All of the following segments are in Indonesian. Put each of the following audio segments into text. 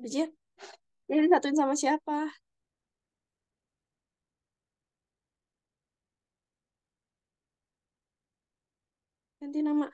Ujian, ini disatuin sama siapa? Ganti nama.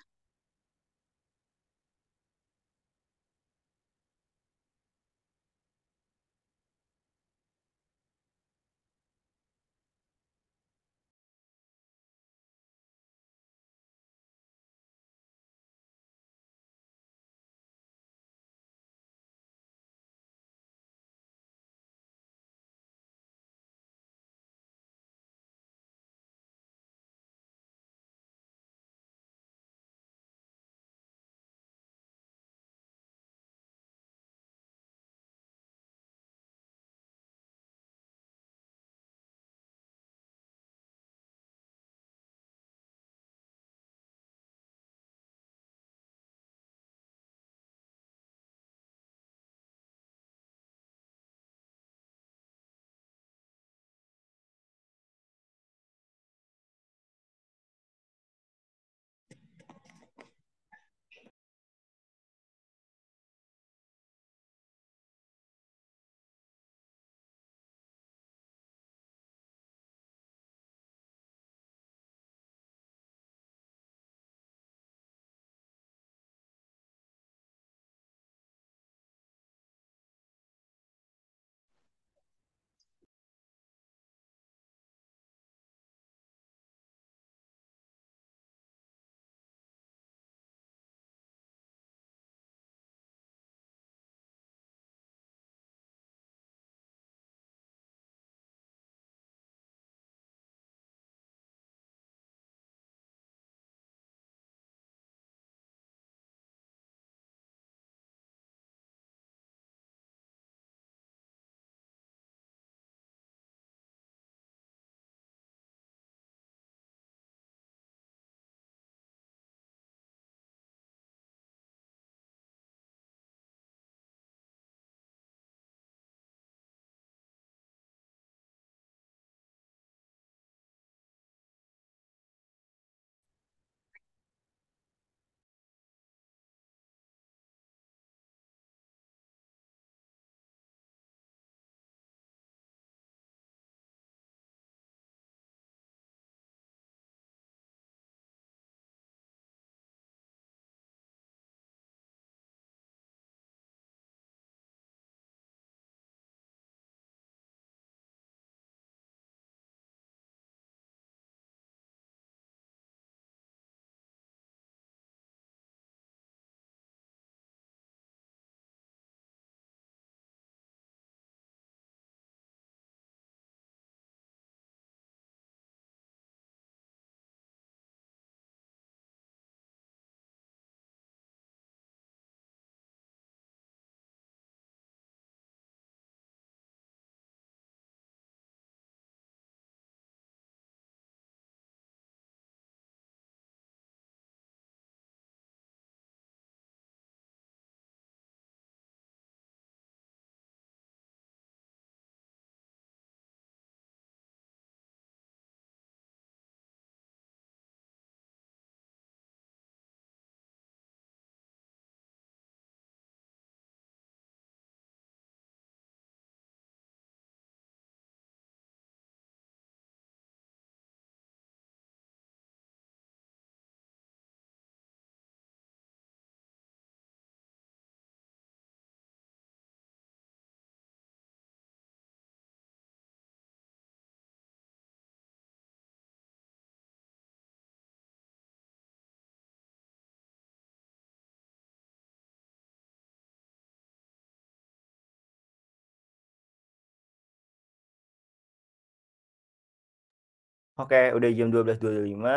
Oke, udah jam 12.25.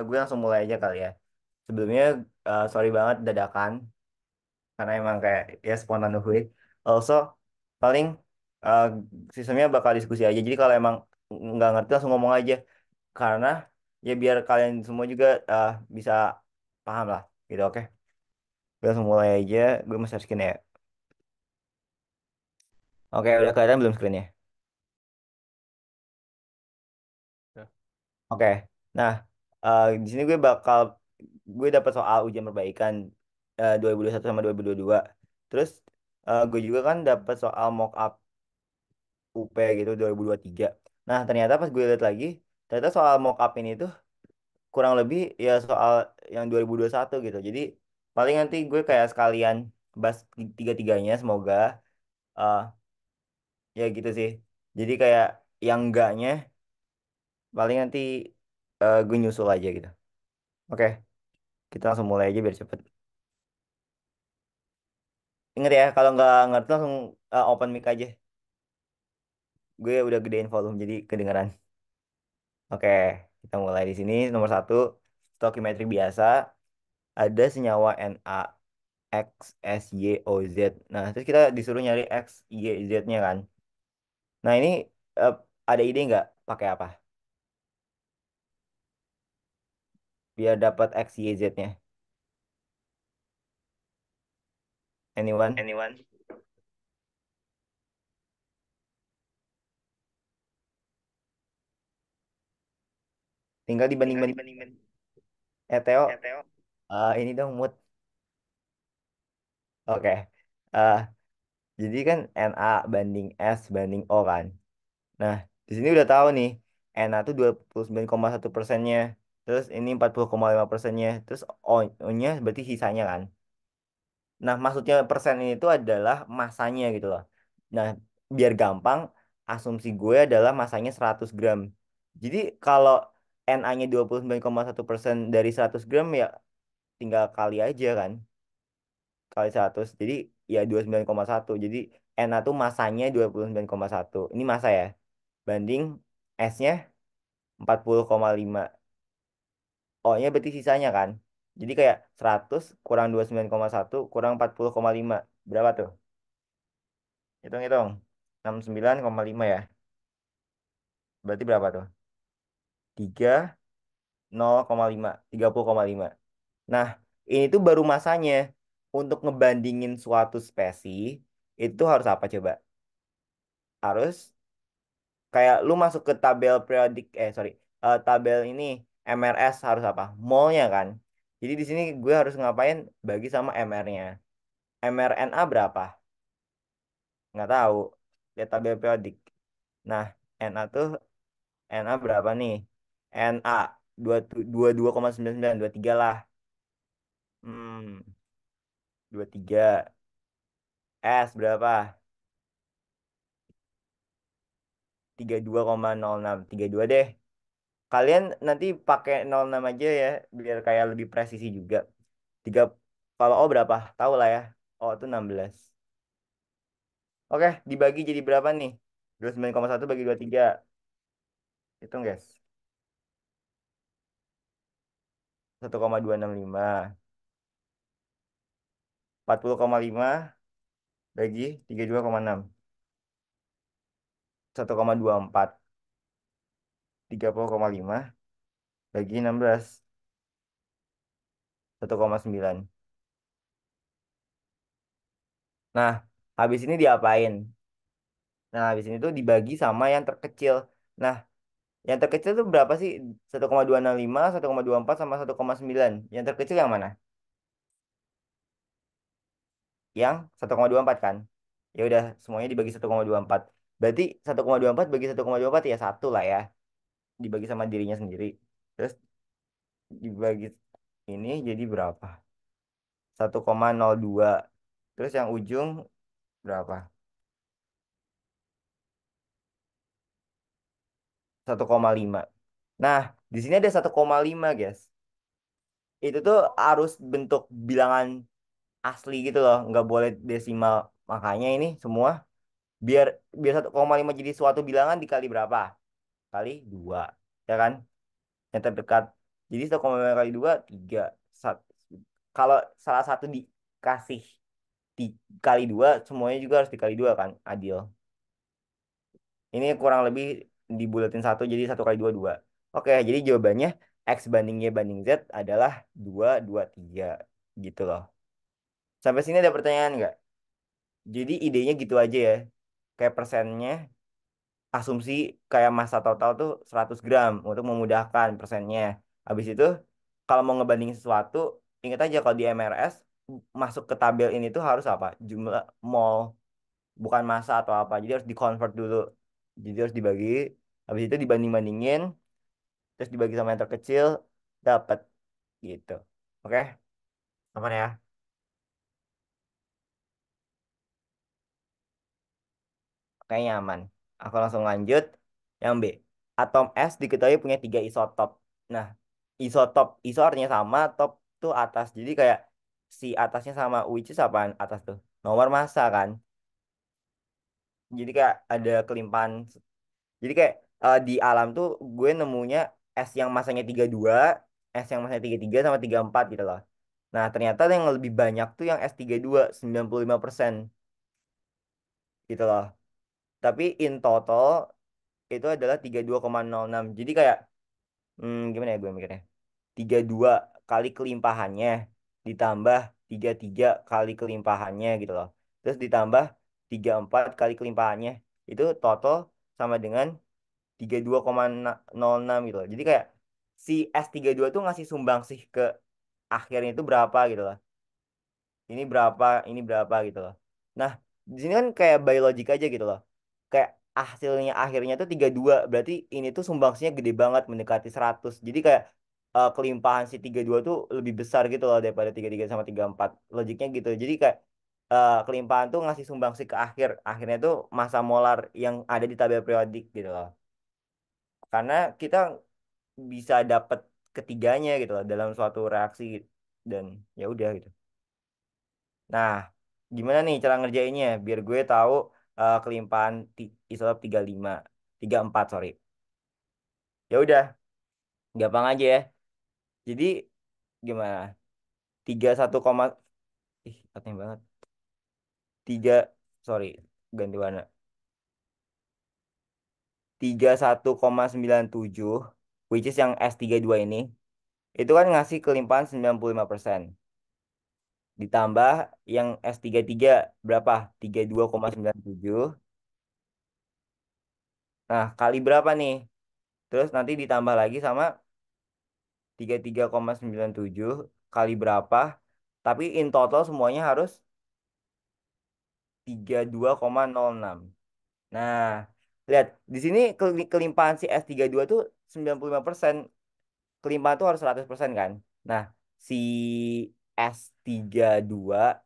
Gue langsung mulai aja kali ya. Sebelumnya, sorry banget dadakan, karena emang kayak ya spontan gue. Also, paling uh, sistemnya bakal diskusi aja. Jadi kalau emang nggak ngerti langsung ngomong aja. Karena ya biar kalian semua juga bisa paham lah. Gitu, oke. Gue langsung mulai aja. Gue mau share screen ya. Oke, udah kelihatan belum screennya? Ya. Oke. Nah, di sini gue dapat soal ujian perbaikan 2021 sama 2022. Terus Gue juga kan dapat soal mock up UP gitu 2023. Nah, ternyata pas gue lihat lagi, ternyata soal mock up ini tuh kurang lebih ya soal yang 2021 gitu. Jadi paling nanti gue kayak sekalian bahas tiga-tiganya semoga eh ya gitu sih. Jadi kayak yang enggaknya paling nanti gue nyusul aja gitu. Oke, kita langsung mulai aja biar cepet. Ingat ya, kalau nggak ngerti langsung open mic aja. Gue udah gedein volume jadi kedengeran. Oke, kita mulai di sini. Nomor satu, stoichiometri biasa. Ada senyawa Na, X, S, Y, O, Z. Nah, terus kita disuruh nyari X, Y, Z-nya kan. Nah, ini eh, ada ide nggak pakai apa? Biar dapat X, Y, Z-nya. Anyone? Anyone? Tinggal Tinggal dibanding-banding. dibandingin. Theo, Ya, Theo. ini dong mood. Oke. Eh, jadi kan Na banding S banding O kan. Nah, di sini udah tahu nih, Na tuh 29,1%-nya. Terus ini 40,5%-nya. Terus O-nya berarti sisanya kan. Nah, maksudnya persen ini tuh adalah masanya gitu loh. Nah, biar gampang, asumsi gue adalah masanya 100 gram. Jadi kalau Na-nya 29,1% dari 100 gram ya tinggal kali aja kan. Kali 100. Jadi ya 29,1. Jadi Na tuh masanya 29,1. Ini masa ya. Banding S-nya 40,5. O-nya berarti sisanya kan. Jadi kayak 100 kurang 29,1 kurang 40,5. Berapa tuh? Hitung-hitung. 69,5 ya. Berarti berapa tuh? 30,5. 30,5. Nah, ini tuh baru masanya. Untuk ngebandingin suatu spesies, itu harus apa coba? Harus kayak lu masuk ke tabel periodik, sorry, tabel ini MRS harus apa? Molnya kan. Jadi di sini gue harus ngapain? Bagi sama MR-nya. mRNA berapa? Nggak tahu. Lihat tabel periodik. Nah, Na tuh Na berapa nih? Na 22,99 23 lah. 23. S berapa? 32,06. 32 deh. Kalian nanti pakai 06 aja ya biar kayak lebih presisi juga. Tiga, kalau O berapa? Tahu lah ya. O itu 16. Oke, dibagi jadi berapa nih? 29,1 bagi 23. Hitung, guys. 1,265. 40,5 bagi 32,6. 1,24. 30,5 bagi 16. 1,9. Nah, habis ini diapain? Nah, habis ini tuh dibagi sama yang terkecil. Nah, yang terkecil tuh berapa sih? 1,265, 1,24 sama 1,9. Yang terkecil yang mana? Yang 1,24 kan? Ya udah, semuanya dibagi 1,24. Berarti 1,24 bagi 1,24 ya satu lah ya. Dibagi sama dirinya sendiri. Terus dibagi ini jadi berapa? 1,02. Terus yang ujung berapa? 1,5. Nah, di sini ada 1,5 guys. Itu tuh harus bentuk bilangan asli gitu loh. Nggak boleh desimal. Makanya ini semua biar biar 1,5 jadi suatu bilangan dikali berapa? Kali 2. Ya kan? Yang terdekat. Jadi 1,5 kali 2 3. Kalau salah satu dikasih dikali 2 semuanya juga harus dikali 2 kan? Adil. Ini kurang lebih dibulatin satu jadi 1 kali 2 2. Oke, jadi jawabannya X banding Y banding Z adalah 2 2 3 gitu loh. Sampai sini ada pertanyaan nggak? Jadi idenya gitu aja ya. Kayak persennya, asumsi kayak massa total tuh 100 gram untuk memudahkan persennya. Habis itu, kalau mau ngebandingin sesuatu, ingat aja kalau di MRS, masuk ke tabel ini tuh harus apa? Jumlah mol, bukan massa atau apa. Jadi harus dikonvert dulu. Jadi harus dibagi, habis itu dibanding-bandingin, terus dibagi sama yang terkecil, dapat gitu. Oke, aman ya? Kayaknya aman. Aku langsung lanjut. Yang B. Atom S diketahui punya tiga isotop. Nah, isotop, iso artinya sama, top tuh atas. Jadi kayak si atasnya sama, which is apaan atas tuh? Nomor massa kan? Jadi kayak ada kelimpahan. Jadi kayak di alam tuh gue nemunya S yang masanya 32, S yang masanya 33 sama 34 gitu loh. Nah, ternyata yang lebih banyak tuh yang S32, 95% gitu loh. Tapi in total itu adalah 32,06. Jadi kayak gimana ya gue mikirnya? 32 kali kelimpahannya ditambah 33 kali kelimpahannya gitu loh. Terus ditambah 34 kali kelimpahannya. Itu total sama dengan 32,06 gitu loh. Jadi kayak si S32 tuh ngasih sumbang sih ke akhirnya itu berapa gitu loh. Ini berapa gitu loh. Nah, di sini kan kayak biologic aja gitu loh. Kayak hasilnya akhirnya tuh 32, berarti ini tuh sumbangsinya gede banget mendekati 100. Jadi kayak kelimpahan si 32 tuh lebih besar gitu loh daripada 33 sama 34. Logiknya gitu. Jadi kayak kelimpahan tuh ngasih sumbangsi ke akhir. Akhirnya tuh massa molar yang ada di tabel periodik gitu loh. Karena kita bisa dapat ketiganya gitu loh dalam suatu reaksi dan ya udah gitu. Nah, gimana nih cara ngerjainnya biar gue tahu kelimpahan isotop 35, 34 sorry. Ya udah, gampang aja ya. Jadi gimana? 31, aneh banget. 3 sorry, ganti warna. 31,97 which is yang S32 ini itu kan ngasih kelimpahan 95%. Ditambah yang S33 berapa? 32,97. Nah, kali berapa nih? Terus nanti ditambah lagi sama 33,97 kali berapa? Tapi in total semuanya harus 32,06. Nah, lihat di sini kelimpahan si S32 tuh 95%. Kelimpahan tuh harus 100% kan? Nah, si S32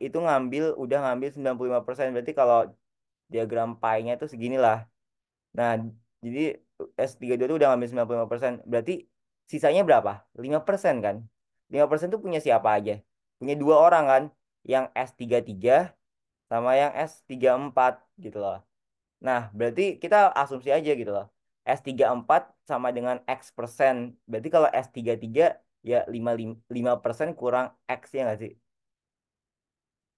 itu udah ngambil 95%. Berarti kalau diagram pie-nya tuh seginilah. Nah, jadi S32 itu udah ngambil 95%. Berarti sisanya berapa? 5% kan? 5% itu punya siapa aja? Punya dua orang kan? Yang S33 sama yang S34 gitu loh. Nah, berarti kita asumsi aja gitu loh. S34 sama dengan X persen. Berarti kalau S33 ya 5% kurang X ya nggak sih?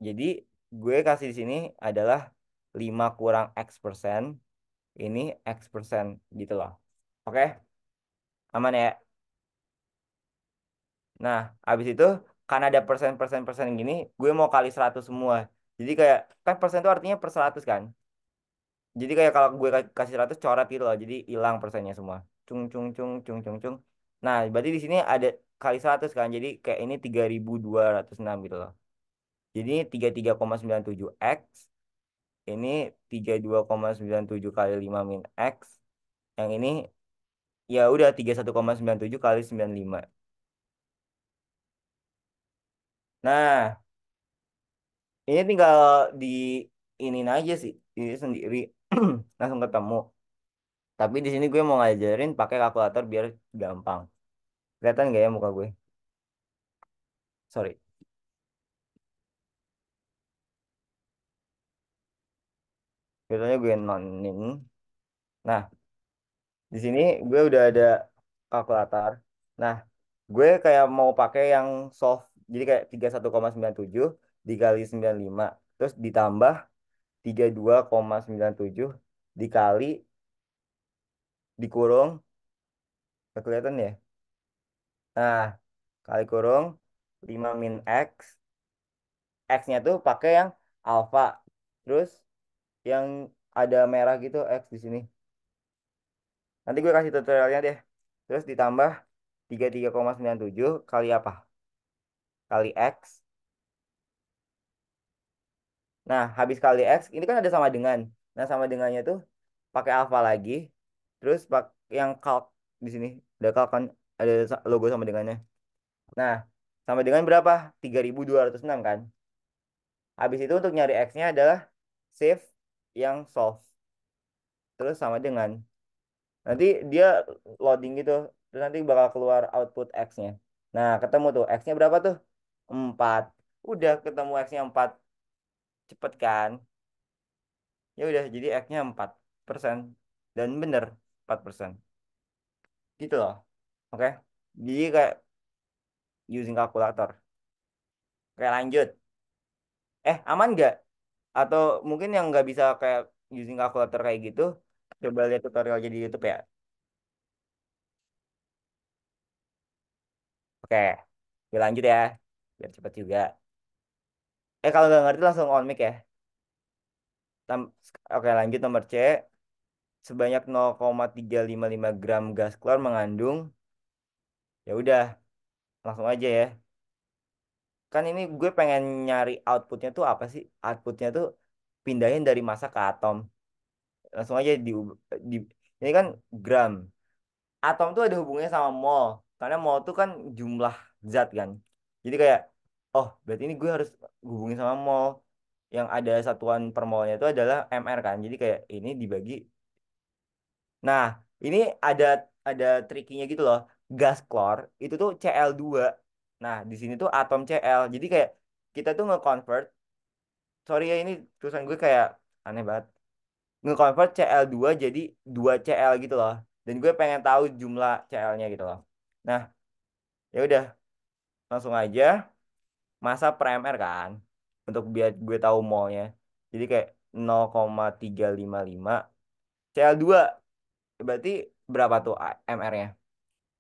Jadi gue kasih di sini adalah 5 kurang X persen. Ini X persen gitu loh. Oke, aman ya. Nah, habis itu karena ada persen gini, gue mau kali 100 semua. Jadi kayak kan persen itu artinya per 100 kan. Jadi kayak kalau gue kasih 100 coret gitu loh. Jadi hilang persennya semua. Cung cung cung cung cung cung. Nah, berarti di sini ada kali 100 kan. Jadi kayak ini 3206 gitu loh. Jadi ini 33,97 X, ini 32,97 kali 5 min X. Yang ini ya udah 31,97 kali 95. Nah, ini tinggal di ini aja sih, ini sendiri langsung ketemu. Tapi di sini gue mau ngajarin pakai kalkulator biar gampang. Kelihatan gak ya muka gue? Sorry. Biasanya gue nonin. Nah, di sini gue udah ada kalkulator. Nah, gue kayak mau pakai yang soft. Jadi kayak 31,97 dikali 95. Terus ditambah 32,97 dikali dikurung. Nggak kelihatan ya? Nah, kali kurung 5 min X. X-nya tuh pakai yang alfa. Terus yang ada merah gitu X di sini. Nanti gue kasih tutorialnya deh. Terus ditambah 33,97 kali apa? Kali X. Nah, habis kali X, ini kan ada sama dengan. Nah, sama dengannya tuh pakai alfa lagi. Terus yang kalk di sini. Ada kalk kan, ada logo sama dengannya. Nah, sama dengan berapa? 3206 kan? Habis itu untuk nyari X-nya adalah save yang solve. Terus sama dengan. Nanti dia loading gitu. Terus nanti bakal keluar output X-nya. Nah, ketemu tuh. X-nya berapa tuh? 4. Udah ketemu X-nya 4. Cepet kan? Ya udah, jadi X-nya 4%. Dan bener 4%. Gitu loh. Oke. Jadi kayak using kalkulator. Kayak lanjut. Aman nggak? Atau mungkin yang nggak bisa kayak using kalkulator kayak gitu, coba lihat tutorial jadi YouTube ya. Oke. Oke, lanjut ya. Biar cepet juga. Kalau nggak ngerti langsung on mic ya. Oke, lanjut nomor C. Sebanyak 0,355 gram gas klor mengandung. Ya udah, langsung aja ya. Kan ini gue pengen nyari outputnya tuh apa sih? Outputnya tuh pindahin dari massa ke atom. Langsung aja di ini kan gram. Atom tuh ada hubungannya sama mol. Karena mol tuh kan jumlah zat kan. Jadi kayak, oh berarti ini gue harus hubungin sama mol. Yang ada satuan per molnya itu adalah mr kan. Jadi kayak ini dibagi. Nah, ini ada trikinya gitu loh. Gas klor itu tuh Cl2. Nah, di sini tuh atom Cl. Jadi kayak kita tuh nge-convert, sorry ya ini tulisan gue kayak aneh banget. Nge-convert Cl2 jadi 2Cl gitu loh. Dan gue pengen tahu jumlah Cl-nya gitu loh. Nah, ya udah, langsung aja massa per mr kan. Untuk biar gue tahu molnya. Jadi kayak 0,355 Cl2 berarti berapa tuh mr-nya?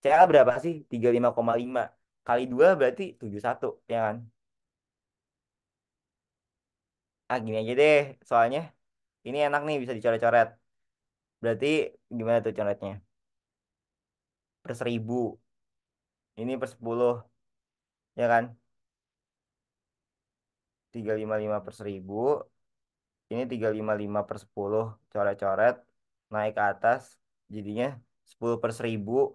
Cl berapa sih? 35,5 kali 2 berarti 71 ya kan? Gini aja deh, soalnya ini enak nih bisa dicoret-coret. Berarti gimana tuh coretnya? Per 1000, ini per 10, ya kan? 355 per 1000, ini 355 per 10, coret-coret, naik ke atas, jadinya 10 per 1000,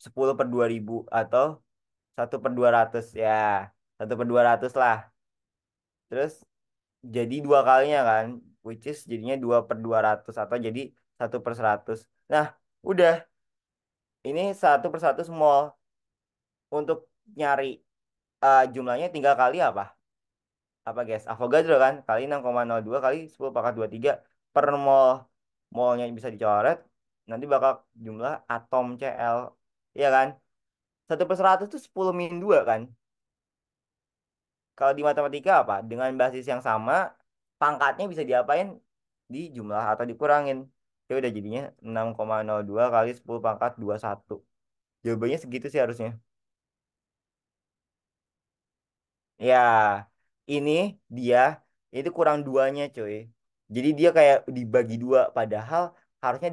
10 per 2000, atau 1 per 200, ya, 1 per 200 lah. Terus jadi dua kalinya kan, which is jadinya 2 per 200, atau jadi 1 per 100. Nah, udah, ini 1 per 1 small. Untuk nyari jumlahnya tinggal kali apa guys? Avogadro kan, kali 6,02 kali 10 pangkat 23 per mol. Molnya bisa dicoret, nanti bakal jumlah atom Cl. Iya kan? 1 per 100 itu 10 min 2 kan? Kalau di matematika apa? Dengan basis yang sama, pangkatnya bisa diapain? Di jumlah atau dikurangin. Ya udah jadinya 6,02 kali 10 pangkat 21. Jawabannya segitu sih harusnya. Ya, ini dia itu kurang duanya, coy. Jadi dia kayak dibagi dua, padahal harusnya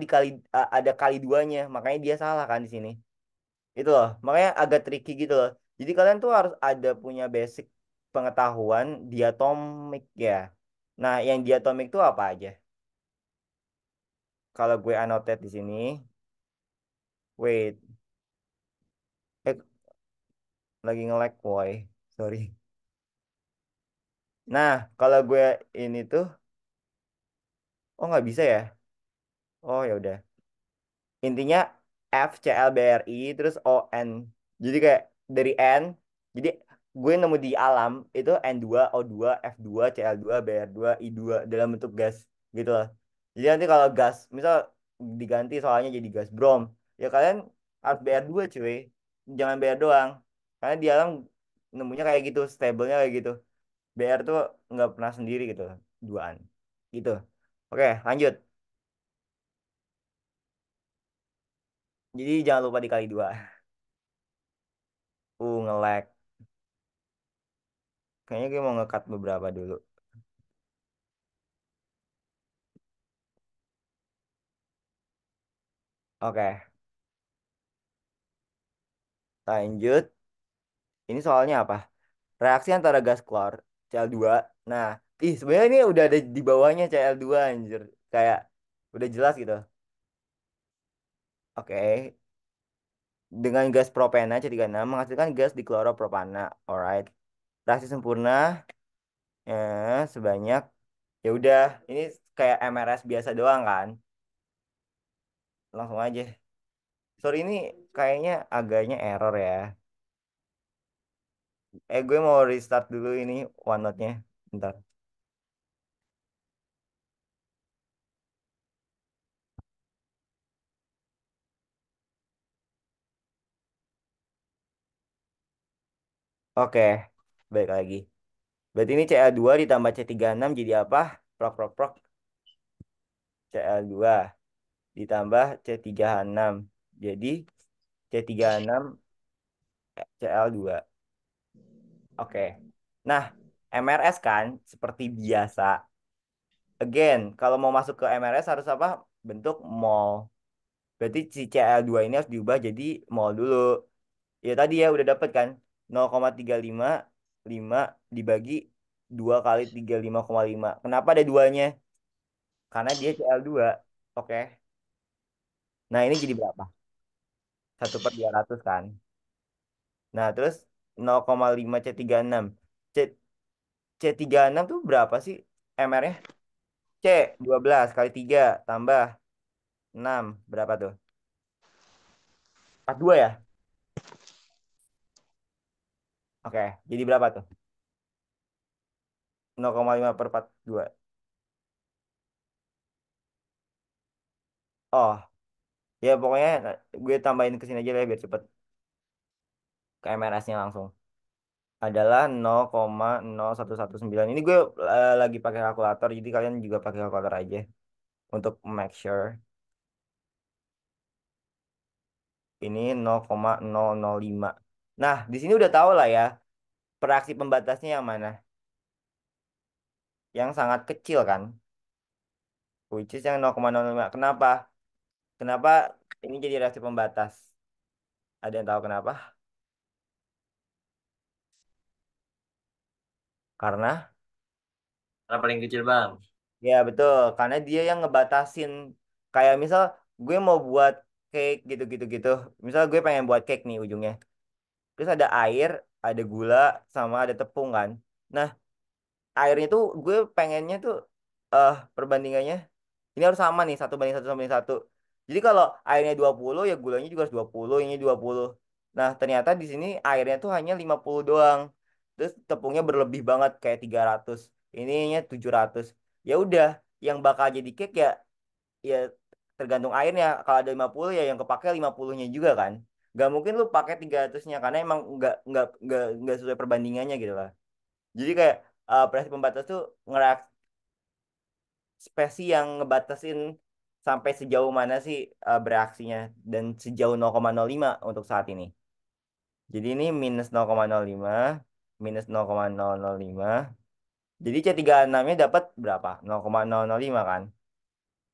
ada kali duanya, makanya dia salah kan di sini. Itu loh, makanya agak tricky gitu loh. Jadi kalian tuh harus ada punya basic pengetahuan diatomik ya. Nah, yang diatomik tuh apa aja? Kalau gue annotate di sini, wait, eh, lagi nge-lag, boy. Sorry. Nah, kalau gue ini tuh, oh nggak bisa ya? Oh ya udah. Intinya FClBRI terus ON. Jadi kayak dari N, jadi gue nemu di alam itu N2, O2, F2, Cl2, Br2, I2 dalam bentuk gas gitu loh. Jadi nanti kalau gas, misal diganti soalnya jadi gas brom, ya kalian harus Br2 cuy. Jangan Br doang. Karena di alam nemunya kayak gitu, stablenya kayak gitu. Br tuh nggak pernah sendiri gitu, duaan. Gitu. Oke, lanjut. Jadi jangan lupa dikali dua. Nge-lag. Kayaknya gue mau nge-cut beberapa dulu. Oke, lanjut. Ini soalnya apa? Reaksi antara gas klor Cl2. Nah, ih sebenarnya ini udah ada di bawahnya Cl2 anjir. Kayak udah jelas gitu. Oke. Dengan gas propena C36 menghasilkan gas dikloropropana. Alright. Reaksi sempurna sebanyak ya udah ini kayak MRS biasa doang kan. Langsung aja. Sorry ini kayaknya agaknya error ya. Gue mau restart dulu ini OneNote-nya. Bentar. Oke, baik lagi. Berarti ini Cl2 ditambah C36 jadi apa? Prok, prok, prok. Cl2 ditambah C36. Jadi C36 Cl2. Oke. Nah, MRS kan seperti biasa. Again, kalau mau masuk ke MRS harus apa? Bentuk mol. Berarti si Cl2 ini harus diubah jadi mol dulu. Ya tadi ya udah dapet kan 0,355 dibagi 2 kali 35,5. Kenapa ada duanya? Karena dia Cl2. Oke. Nah ini jadi berapa? 1/200 kan. Nah terus 0,5 C36. C C36 tuh berapa sih MR-nya? C 12 kali 3 tambah 6 berapa tuh? 42 ya? Oke, jadi berapa tuh? 0,5 per 42. Oh, ya pokoknya gue tambahin ke sini aja lah biar cepet ke MRS-nya langsung. Adalah 0,0119. Ini gue lagi pakai kalkulator, jadi kalian juga pakai kalkulator aja untuk make sure. Ini 0,005. Nah, di sini udah tahu lah ya, fraksi pembatasnya yang mana? Yang sangat kecil kan? Which is yang 0,005. Kenapa? Kenapa ini jadi reaksi pembatas? Ada yang tahu kenapa? Karena Karena paling kecil bang. ya betul, karena dia yang ngebatasin. Kayak misal gue mau buat cake gitu-gitu gitu. Misal gue pengen buat cake nih ujungnya. Terus ada air, ada gula, sama ada tepung kan. Nah, airnya tuh gue pengennya tuh perbandingannya ini harus sama nih, 1/1 1/1. Jadi kalau airnya 20 ya gulanya juga harus 20, ini 20. Nah, ternyata di sini airnya tuh hanya 50 doang. Terus tepungnya berlebih banget kayak 300. Ininya 700. Ya udah, yang bakal jadi cake ya tergantung airnya. Kalau ada 50 ya yang kepake 50-nya juga kan. Gak mungkin lu pakai 300-nya karena emang nggak sesuai perbandingannya gitu lah. Jadi kayak presi pembatas tuh spesi yang ngebatasin sampai sejauh mana sih bereaksinya dan sejauh 0,05 untuk saat ini. Jadi ini minus 0,05, minus 0,005. Jadi C36-nya dapat berapa? 0,005 kan?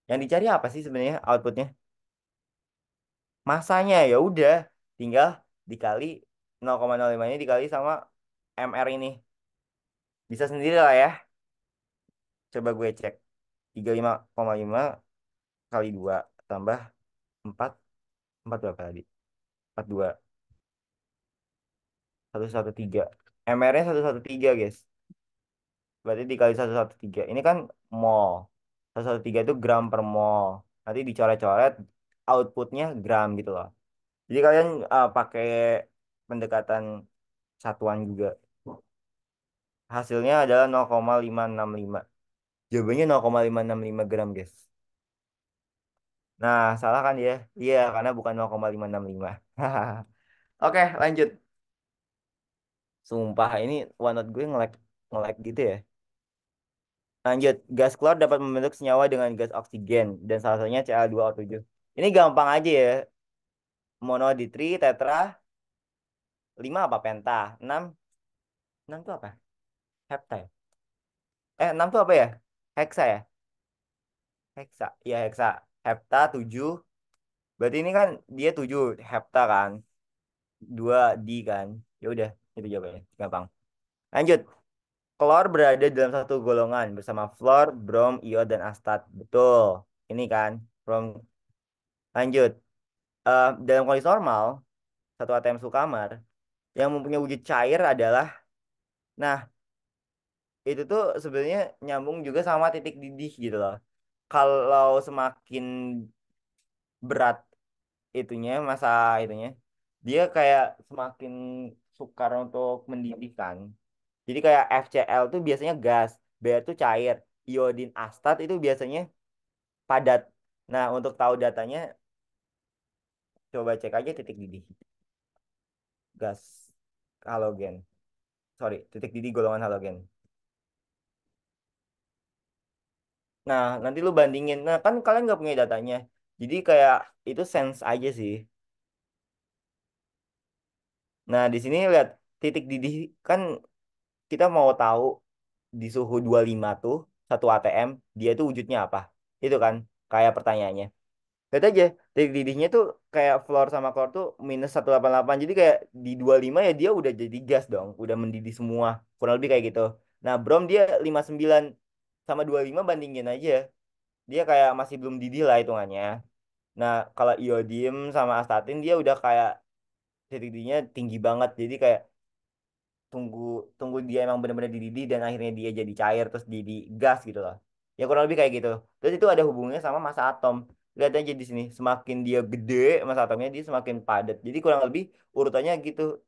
Yang dicari apa sih sebenarnya outputnya? Masanya ya udah tinggal dikali 0,05 ini dikali sama MR ini. Bisa sendiri lah ya. Coba gue cek. 35,5 kali 2 tambah 4. 4 berapa tadi? 42 113. MR-nya 113 guys. Berarti dikali 113. Ini kan mol. 113 itu gram per mol. Nanti dicoret-coret outputnya gram gitu loh. Jadi kalian pakai pendekatan satuan juga. Hasilnya adalah 0,565. Jawabannya 0,565 gram guys. Nah, salah kan ya? Iya, karena bukan 0,565. Oke, lanjut. Sumpah ini OneNote gue nge-lag gitu ya. Lanjut, gas klor dapat membentuk senyawa dengan gas oksigen dan salah satunya Cl2O7. Ini gampang aja ya. Mono di tetra, 5 apa penta? 6, 6 tuh apa? Hepta ya? 6 tuh apa ya? Heksa ya? Heksa. Iya, heksa. Hepta 7. Berarti ini kan dia 7 hepta kan? 2 di kan? Ya udah, itu jawabannya. Gampang. Lanjut. Klor berada dalam satu golongan bersama fluor, brom, iod, dan astat. Betul. Ini kan. Brom. Lanjut. Dalam kondisi normal, satu ATM sukamar yang mempunyai wujud cair adalah, nah, itu tuh sebenarnya nyambung juga sama titik didih gitu loh. Kalau semakin berat itunya, masa itunya, dia kayak semakin sukar untuk mendidihkan. Jadi kayak FCl tuh biasanya gas, Br tuh cair, iodin astat itu biasanya padat. Nah, untuk tahu datanya, coba cek aja titik didih gas halogen. Sorry, titik didih golongan halogen. Nah, nanti lu bandingin. Nah, kan kalian nggak punya datanya. Jadi kayak itu sense aja sih. Nah, di sini lihat titik didih kan kita mau tahu di suhu 25 tuh satu ATM dia itu wujudnya apa? Itu kan kayak pertanyaannya. Lihat aja titik didihnya tuh kayak fluor sama klor tuh minus 188. Jadi kayak di 25 ya dia udah jadi gas dong, udah mendidih semua. Kurang lebih kayak gitu. Nah, brom dia 59 sama 25 bandingin aja. Dia kayak masih belum didih lah hitungannya. Nah, kalau iodium sama astatin dia udah kayak titik didihnya tinggi banget. Jadi kayak tunggu tunggu dia emang benar-benar dididih dan akhirnya dia jadi cair terus jadi gas gitu loh. Ya kurang lebih kayak gitu. Terus itu ada hubungannya sama massa atom. Lihat aja di sini, semakin dia gede massa atomnya dia semakin padat. Jadi kurang lebih urutannya gitu.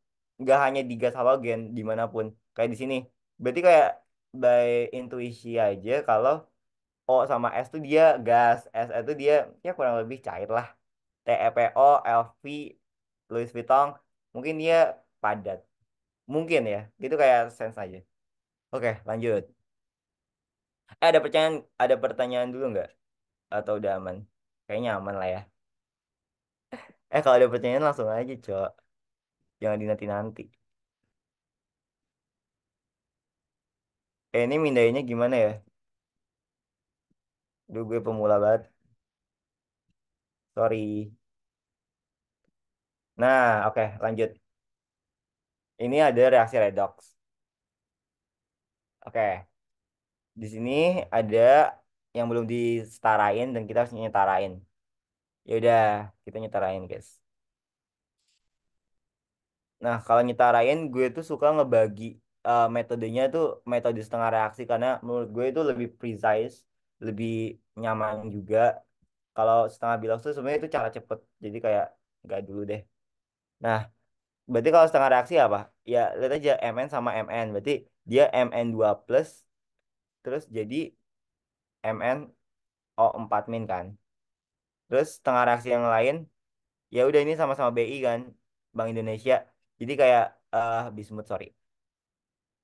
Nggak hanya di gas halogen dimanapun. Kayak di sini. Berarti kayak by intuisi aja kalau O sama S tuh dia gas, S itu dia ya kurang lebih cair lah. TEPO, LV, Louis Vuitton, mungkin dia padat. Mungkin ya, itu kayak sense aja. Oke, lanjut. Ada pertanyaan dulu nggak? Atau udah aman? Kayaknya aman lah ya. Kalau ada pertanyaan langsung aja, Cok. Jangan dinanti-nanti. Ini mindainya gimana ya? Duh, gue pemula banget. Sorry. Nah, oke, lanjut. Ini ada reaksi redox. Oke, di sini ada yang belum disetarain dan kita harus nyetarain. Ya udah, kita nyetarain, guys. Nah, kalau nyetarain gue tuh suka ngebagi metodenya tuh metode setengah reaksi karena menurut gue itu lebih precise, lebih nyaman juga. Kalau setengah bilas tuh sebenarnya itu cara cepet. Jadi kayak nggak dulu deh. Nah, berarti kalau setengah reaksi apa? Ya, lihat aja Mn sama Mn. Berarti dia Mn2 plus terus jadi MnO4 min kan. Terus setengah reaksi yang lain ya udah ini sama-sama Bi kan, Bank Indonesia. Jadi kayak bismut sorry.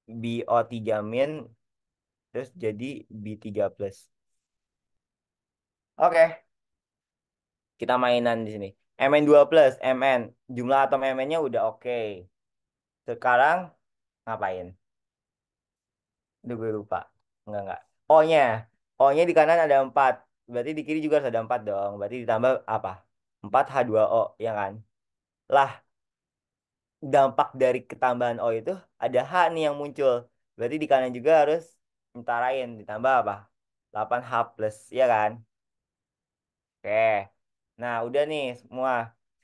BO3 min terus jadi B3 plus. Oke, kita mainan di sini. Mn2 plus, Mn. Jumlah atom Mn-nya udah oke. Sekarang ngapain? Duh, gue lupa. Enggak. O-nya. O-nya di kanan ada 4. Berarti di kiri juga harus ada 4 dong. Berarti ditambah apa? 4H2O, ya kan? Lah, dampak dari ketambahan O itu ada H nih yang muncul. Berarti di kanan juga harus entarain. Ditambah apa? 8H plus, ya kan? Oke. Nah, udah nih semua.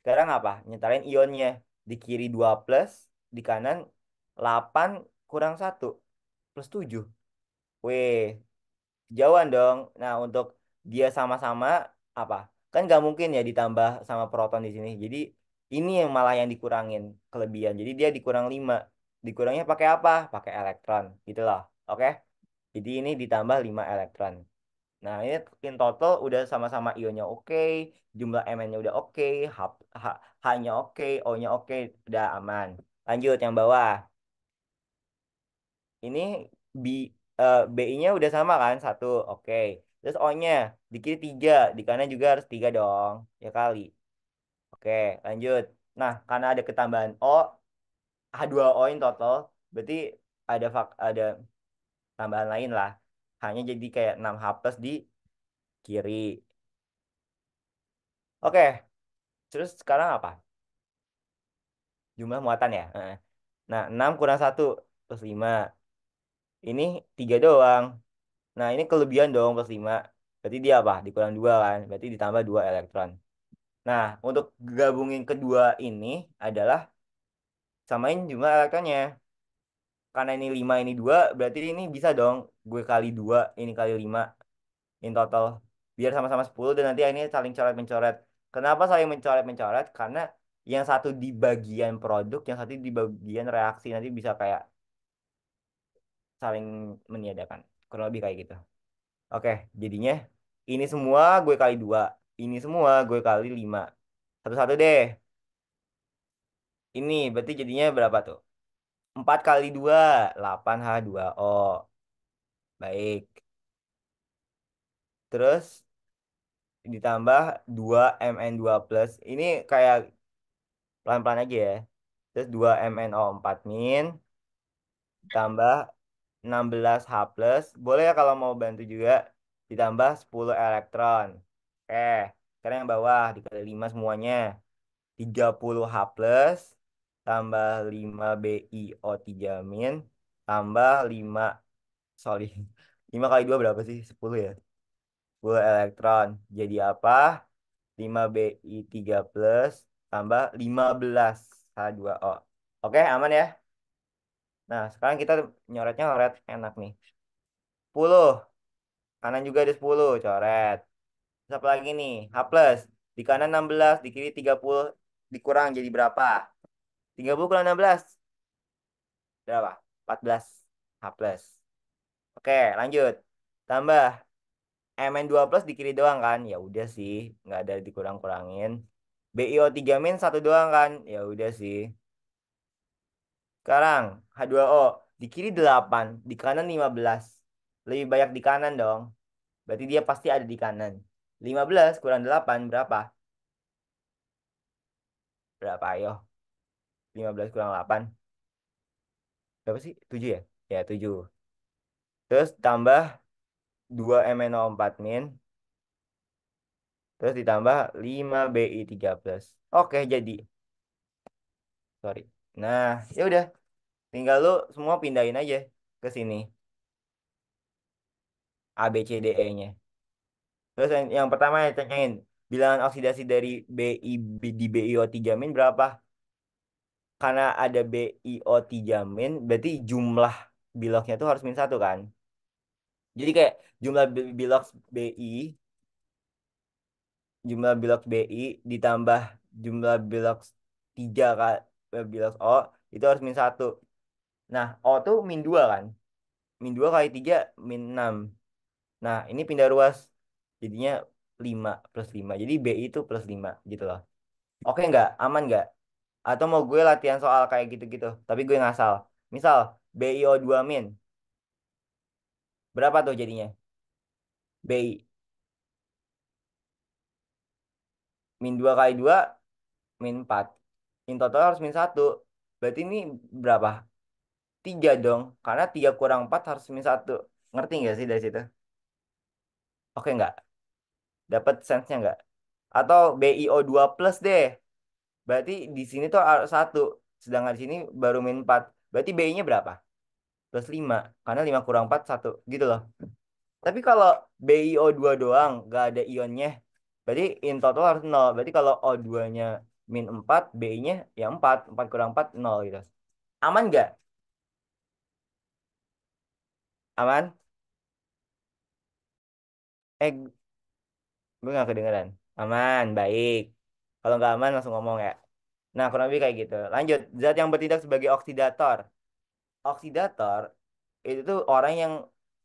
Sekarang apa? Nyetelin ionnya. Di kiri 2 plus, di kanan 8 kurang 1 plus 7. Weh, jauhan dong. Nah, untuk dia sama-sama apa? Kan nggak mungkin ya ditambah sama proton di sini. Jadi ini yang malah yang dikurangin kelebihan. Jadi dia dikurang 5. Dikurangnya pakai apa? Pakai elektron. Gitu loh. Oke? Jadi ini ditambah 5 elektron. Nah, ini in total udah sama-sama ionnya oke, jumlah Mn-nya udah oke, H, H-nya oke, O-nya oke, udah aman. Lanjut yang bawah. Ini B, BI-nya udah sama kan? Satu, oke. Terus O-nya di kiri 3, di kanan juga harus 3 dong. Ya kali. Oke, lanjut. Nah, karena ada ketambahan O, H2O in total, berarti ada tambahan lain lah. Hanya jadi kayak 6H plus di kiri. Oke, terus sekarang apa? Jumlah muatan ya. Nah, 6 kurang 1 plus 5. Ini 3 doang. Nah, ini kelebihan dong plus 5. Berarti dia apa? Dikurang 2 kan. Berarti ditambah 2 elektron. Nah, untuk gabungin kedua ini adalah samain jumlah elektronnya. Karena ini 5 ini 2 berarti ini bisa dong gue kali 2 ini kali 5 in total. Biar sama-sama 10 dan nanti ini saling coret-mencoret. Kenapa saling mencoret-mencoret? Karena yang satu di bagian produk, yang satu di bagian reaksi. Nanti bisa kayak saling meniadakan. Kurang lebih kayak gitu. Oke, jadinya ini semua gue kali 2. Ini semua gue kali 5. Satu-satu deh. Ini berarti jadinya berapa tuh? 4 kali 2 8H2O. Baik. Terus ditambah 2 Mn2 plus. Ini kayak pelan-pelan aja ya. Terus 2 MnO4 min tambah 16H plus. Boleh ya kalau mau bantu juga ditambah 10 elektron. Oke, sekarang yang bawah dikali 5 semuanya. 30H plus tambah 5BiO3 min tambah 5 sorry 5 kali 2 berapa sih? 10 ya? 10 elektron. Jadi apa? 5Bi3 plus tambah 15H2O. Oke, aman ya? Nah, sekarang kita nyoretnya coret enak nih. 10. Kanan juga ada 10. Coret. Terus apa lagi nih? H plus. Di kanan 16. Di kiri 30. Dikurang jadi berapa? 30 kurang 16. Berapa? 14. H plus. Oke, lanjut. Tambah. Mn2 plus di kiri doang kan? Ya udah sih. Nggak ada dikurang-kurangin. BiO3 min satu doang kan? Ya udah sih. Sekarang H2O di kiri 8, di kanan 15. Lebih banyak di kanan dong. Berarti dia pasti ada di kanan. 15 kurang 8 berapa? Berapa ayo? 15 kurang 8. Berapa sih? 7 ya? Ya 7. Terus tambah 2MnO4 min. Terus ditambah 5Bi3 plus. Oke jadi. Sorry. Nah ya udah. Tinggal lu semua pindahin aja ke sini. A, B, C, D, E-nya. Terus yang pertama yang tanyain, bilangan oksidasi dari di BiO3 min berapa? Karena ada BiO3 min, berarti jumlah biloknya tuh harus min satu kan? Jadi kayak jumlah bilok BI, jumlah bilok BI ditambah jumlah bilok 3 kali bilok O itu harus min satu. Nah, O tuh min 2 kan? Min 2 kali 3 min 6. Nah, ini pindah ruas. Jadinya 5 plus 5. Jadi BI itu plus 5 gitu loh. Oke nggak? Aman nggak? Atau mau gue latihan soal kayak gitu-gitu, tapi gue ngasal. Misal, BiO2 min. Berapa tuh jadinya? BI. Min 2 kali 2 min 4. In total harus min satu. Berarti ini berapa? 3 dong. Karena 3 kurang 4 harus min satu. Ngerti nggak sih dari situ? Oke nggak? Dapat sense-nya nggak? Atau BiO2 plus deh. Berarti di sini tuh harus 1. Sedangkan di sini baru min 4. Berarti BI-nya berapa? Plus 5. Karena 5 kurang 4, 1. Gitu loh. Tapi kalau BiO2 doang, nggak ada ionnya, berarti in total harus 0. Berarti kalau O2-nya min 4, BI-nya ya 4. 4 kurang 4, 0 gitu. Aman nggak? Aman? Gue nggak kedengeran. Aman, baik. Kalau nggak aman langsung ngomong ya. Nah, kurang lebih kayak gitu. Lanjut, zat yang bertindak sebagai oksidator. Oksidator itu tuh orang yang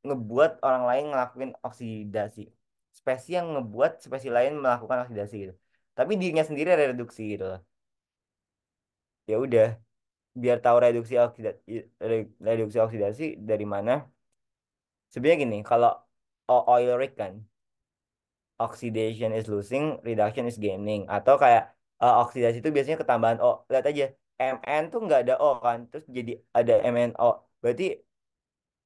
ngebuat orang lain ngelakuin oksidasi. Spesies yang ngebuat spesies lain melakukan oksidasi gitu. Tapi dirinya sendiri reduksi gitu loh. Ya udah, biar tahu reduksi oksidasi dari mana. Sebenarnya gini, kalau oil rig kan, oxidation is losing, reduction is gaining. Atau kayak oksidasi itu biasanya ketambahan O. Lihat aja, Mn tuh nggak ada O kan, terus jadi ada MnO. Berarti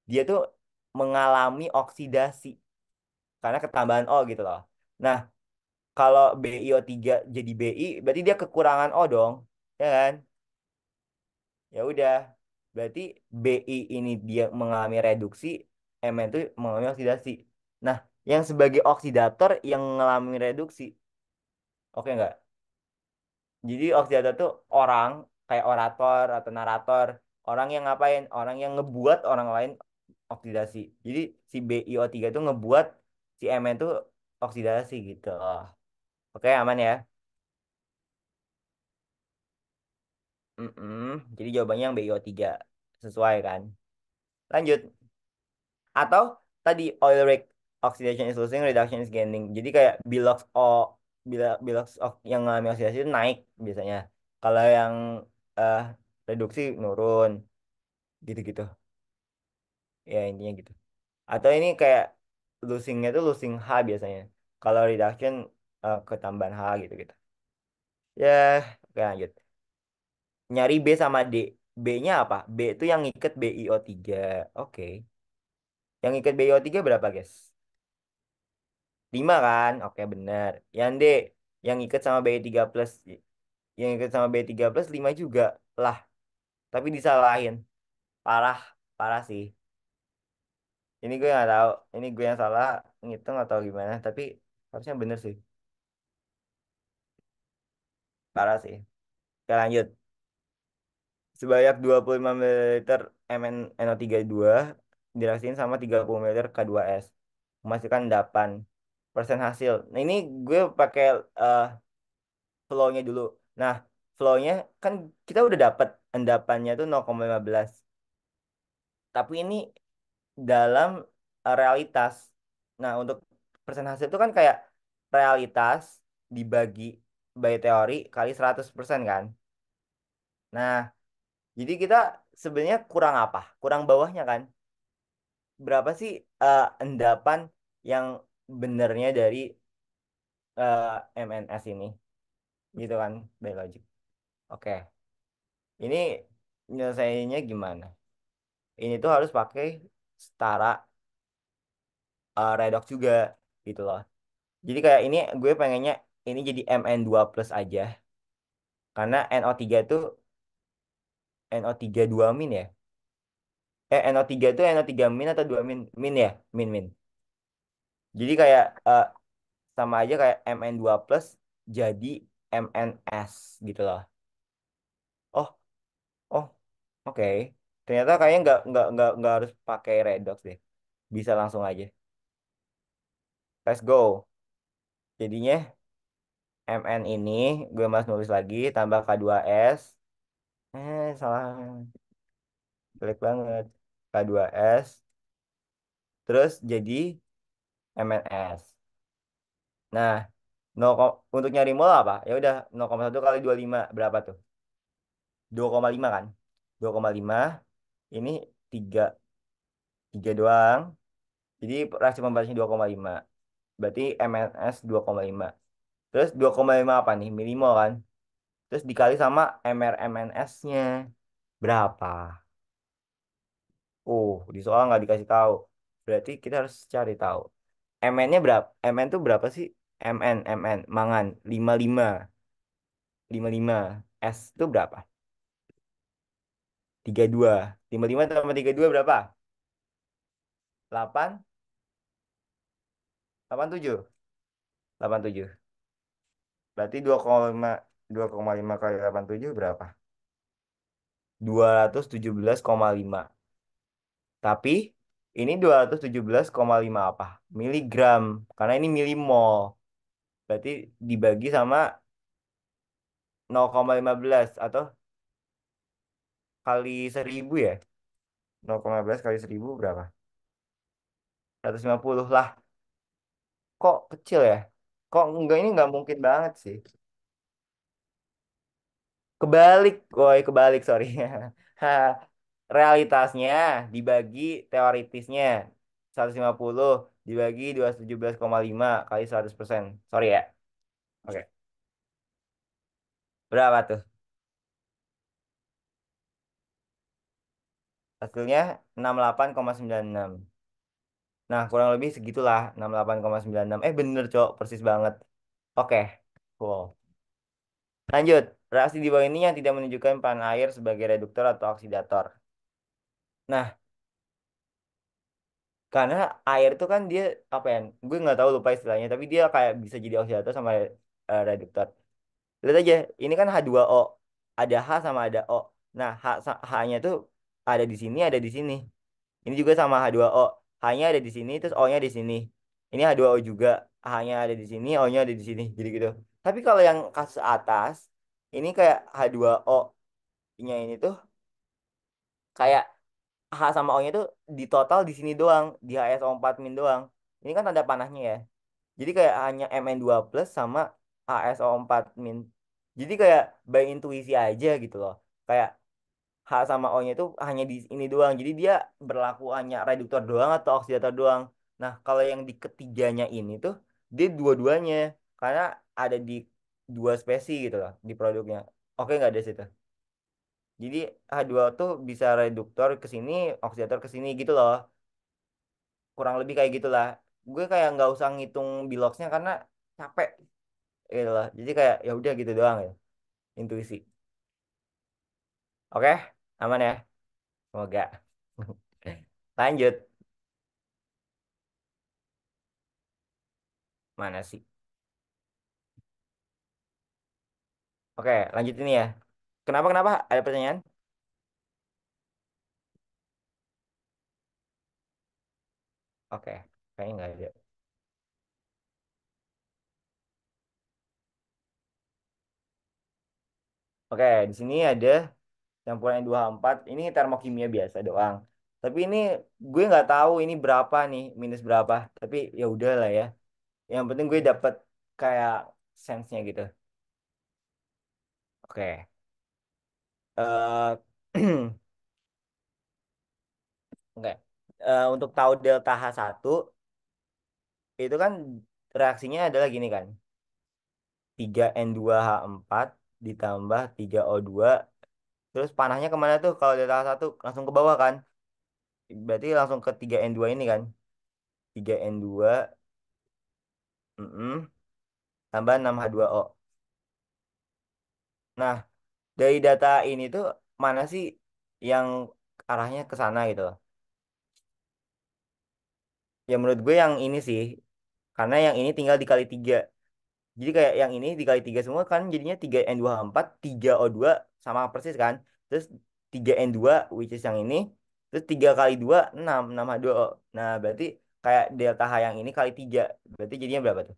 dia tuh mengalami oksidasi karena ketambahan O gitu loh. Nah, kalau BiO3 jadi Bi, berarti dia kekurangan O dong, ya kan? Ya udah. Berarti BI ini dia mengalami reduksi, Mn itu mengalami oksidasi. Nah, yang sebagai oksidator yang mengalami reduksi, oke nggak? Jadi oksidator itu orang kayak orator atau narator, orang yang ngapain? Orang yang ngebuat orang lain oksidasi. Jadi si BiO3 itu ngebuat si Mn itu oksidasi gitu. Oke, aman ya? Mm-mm. Jadi jawabannya yang BiO3 sesuai kan? Lanjut. Atau tadi oil rig oxidation is losing, reduction is gaining. Jadi kayak Bilox O, Bilox O yang mengalami oksidasi itu naik biasanya. Kalau yang eh, reduksi nurun, gitu-gitu. Ya intinya gitu. Atau ini kayak losingnya tuh losing H biasanya. Kalau reduction ketambahan H gitu-gitu. Ya, oke lanjut. Nyari B sama D. B-nya apa? B itu yang ngiket BiO3. Oke. Yang ngiket BiO3 berapa, guys? 5 kan? Oke, bener. Yang D, yang ikut sama B3 plus. Yang ikut sama B3 plus 5 juga. Lah, tapi disalahin. Parah, parah sih. Ini gue nggak tahu. Ini gue yang salah ngitung atau gimana. Tapi harusnya bener sih. Parah sih. Oke, lanjut. Sebanyak 25 ml MnNO32 direaksiin sama 30 ml K2S. Menghasilkan 8% hasil. Nah, ini gue pakai eh, flow-nya dulu. Nah, flow-nya kan kita udah dapat endapannya tuh 0,15. Tapi ini dalam realitas. Nah, untuk persen hasil itu kan kayak realitas dibagi by teori kali 100% kan. Nah, jadi kita sebenarnya kurang apa? Kurang bawahnya kan. Berapa sih endapan yang benernya dari MNS ini? Gitu kan, by logic. Oke. Ini nyelesainnya gimana? Ini tuh harus pakai setara redox juga gitu loh. Jadi kayak ini gue pengennya ini jadi Mn2 plus aja. Karena NO3 itu NO3 2 min ya. NO3 itu NO3 min atau 2 min? Min ya, min min. Jadi kayak sama aja kayak Mn2 plus jadi MNS gitu loh. Oh, oh, oke. Ternyata kayaknya nggak harus pakai redox deh. Bisa langsung aja. Let's go. Jadinya MN ini gue mas nulis lagi tambah K2S. Salah. Jelek banget. K2S. Terus jadi MNS. Nah, untuk nyari mol apa? Ya udah 0,1 kali 25 berapa tuh? 2,5 kan? 2,5 ini 3 3 doang. Jadi rasio pembatasnya 2,5. Berarti MNS 2,5. Terus 2,5 apa nih? Milimol kan? Terus dikali sama MRMNS-nya berapa? Di soal nggak dikasih tahu. Berarti kita harus cari tahu. MN-nya berapa? MN tuh berapa sih? MN, mangan 55, 55. S itu berapa? 32. 55 tambah 32 berapa? 8, 87. 87. Berarti 2,5 kali 87 berapa? 217,5. Tapi ini 217,5 apa? Miligram. Karena ini milimol. Berarti dibagi sama 0,15 atau kali 1000 ya? 0,15 kali 1000 berapa? 150 lah. Kok kecil ya? Kok enggak ini enggak mungkin banget sih. Kebalik, woi kebalik sorry. Ha, realitasnya dibagi teoritisnya 150 dibagi 217,5 kali 100%. Sorry ya. Oke. Berapa tuh? Hasilnya 68,96. Nah, kurang lebih segitulah 68,96. Bener, Cok. Persis banget. Oke. Cool. Lanjut. Reaksi di bawah ini yang tidak menunjukkan peran air sebagai reduktor atau oksidator. Nah, karena air itu kan dia apa ya? Gue nggak tahu lupa istilahnya, tapi dia kayak bisa jadi oksidator sama reduktor. Lihat aja, ini kan H2O, ada H sama ada O. Nah, H-nya tuh ada di sini, ada di sini. Ini juga sama H2O. H-nya ada di sini, terus O-nya di sini. Ini H2O juga, H-nya ada di sini, O-nya ada di sini. Jadi gitu. Tapi kalau yang kasus atas, ini kayak H2O-nya ini tuh kayak H sama O-nya tuh di total di sini doang, di HSO4 min doang. Ini kan tanda panahnya ya. Jadi kayak hanya Mn2 plus sama HSO4 min. Jadi kayak by intuisi aja gitu loh. Kayak H sama O-nya itu hanya di ini doang. Jadi dia berlaku hanya reduktor doang atau oksidator doang. Nah, kalau yang di ketiganya ini tuh dia dua-duanya karena ada di dua spesies gitu loh di produknya. Oke nggak ada situ. Jadi H2O tuh bisa reduktor ke sini, oksidator ke sini gitu loh. Kurang lebih kayak gitulah. Gue kayak nggak usah ngitung biloxnya karena capek gitu loh. Jadi kayak ya udah gitu doang ya. Intuisi. Oke, aman ya. Semoga. Lanjut. Mana sih? Oke, lanjut ini ya. Kenapa kenapa? Ada pertanyaan? Oke, kayaknya nggak ada. Oke, di sini ada campuran 2H4. Ini termokimia biasa doang. Tapi ini gue nggak tahu ini berapa nih, minus berapa. Tapi ya udah lah ya. Yang penting gue dapet kayak sense-nya gitu. Oke. Eh Oke. Untuk tahu delta H1 itu kan reaksinya adalah gini kan. 3N2H4 ditambah 3O2. Terus panahnya kemana tuh kalau delta H1 langsung ke bawah kan? Berarti langsung ke 3N2 ini kan. 3N2 mm, tambah 6H2O. Nah, dari data ini tuh mana sih yang arahnya ke sana gitu loh. Ya menurut gue yang ini sih. Karena yang ini tinggal dikali 3. Jadi kayak yang ini dikali 3 semua kan jadinya 3N2H4, 3O2 sama persis kan. Terus 3N2 which is yang ini. Terus 3 kali 2 6 6H2O. Nah berarti kayak delta H yang ini kali 3. Berarti jadinya berapa tuh?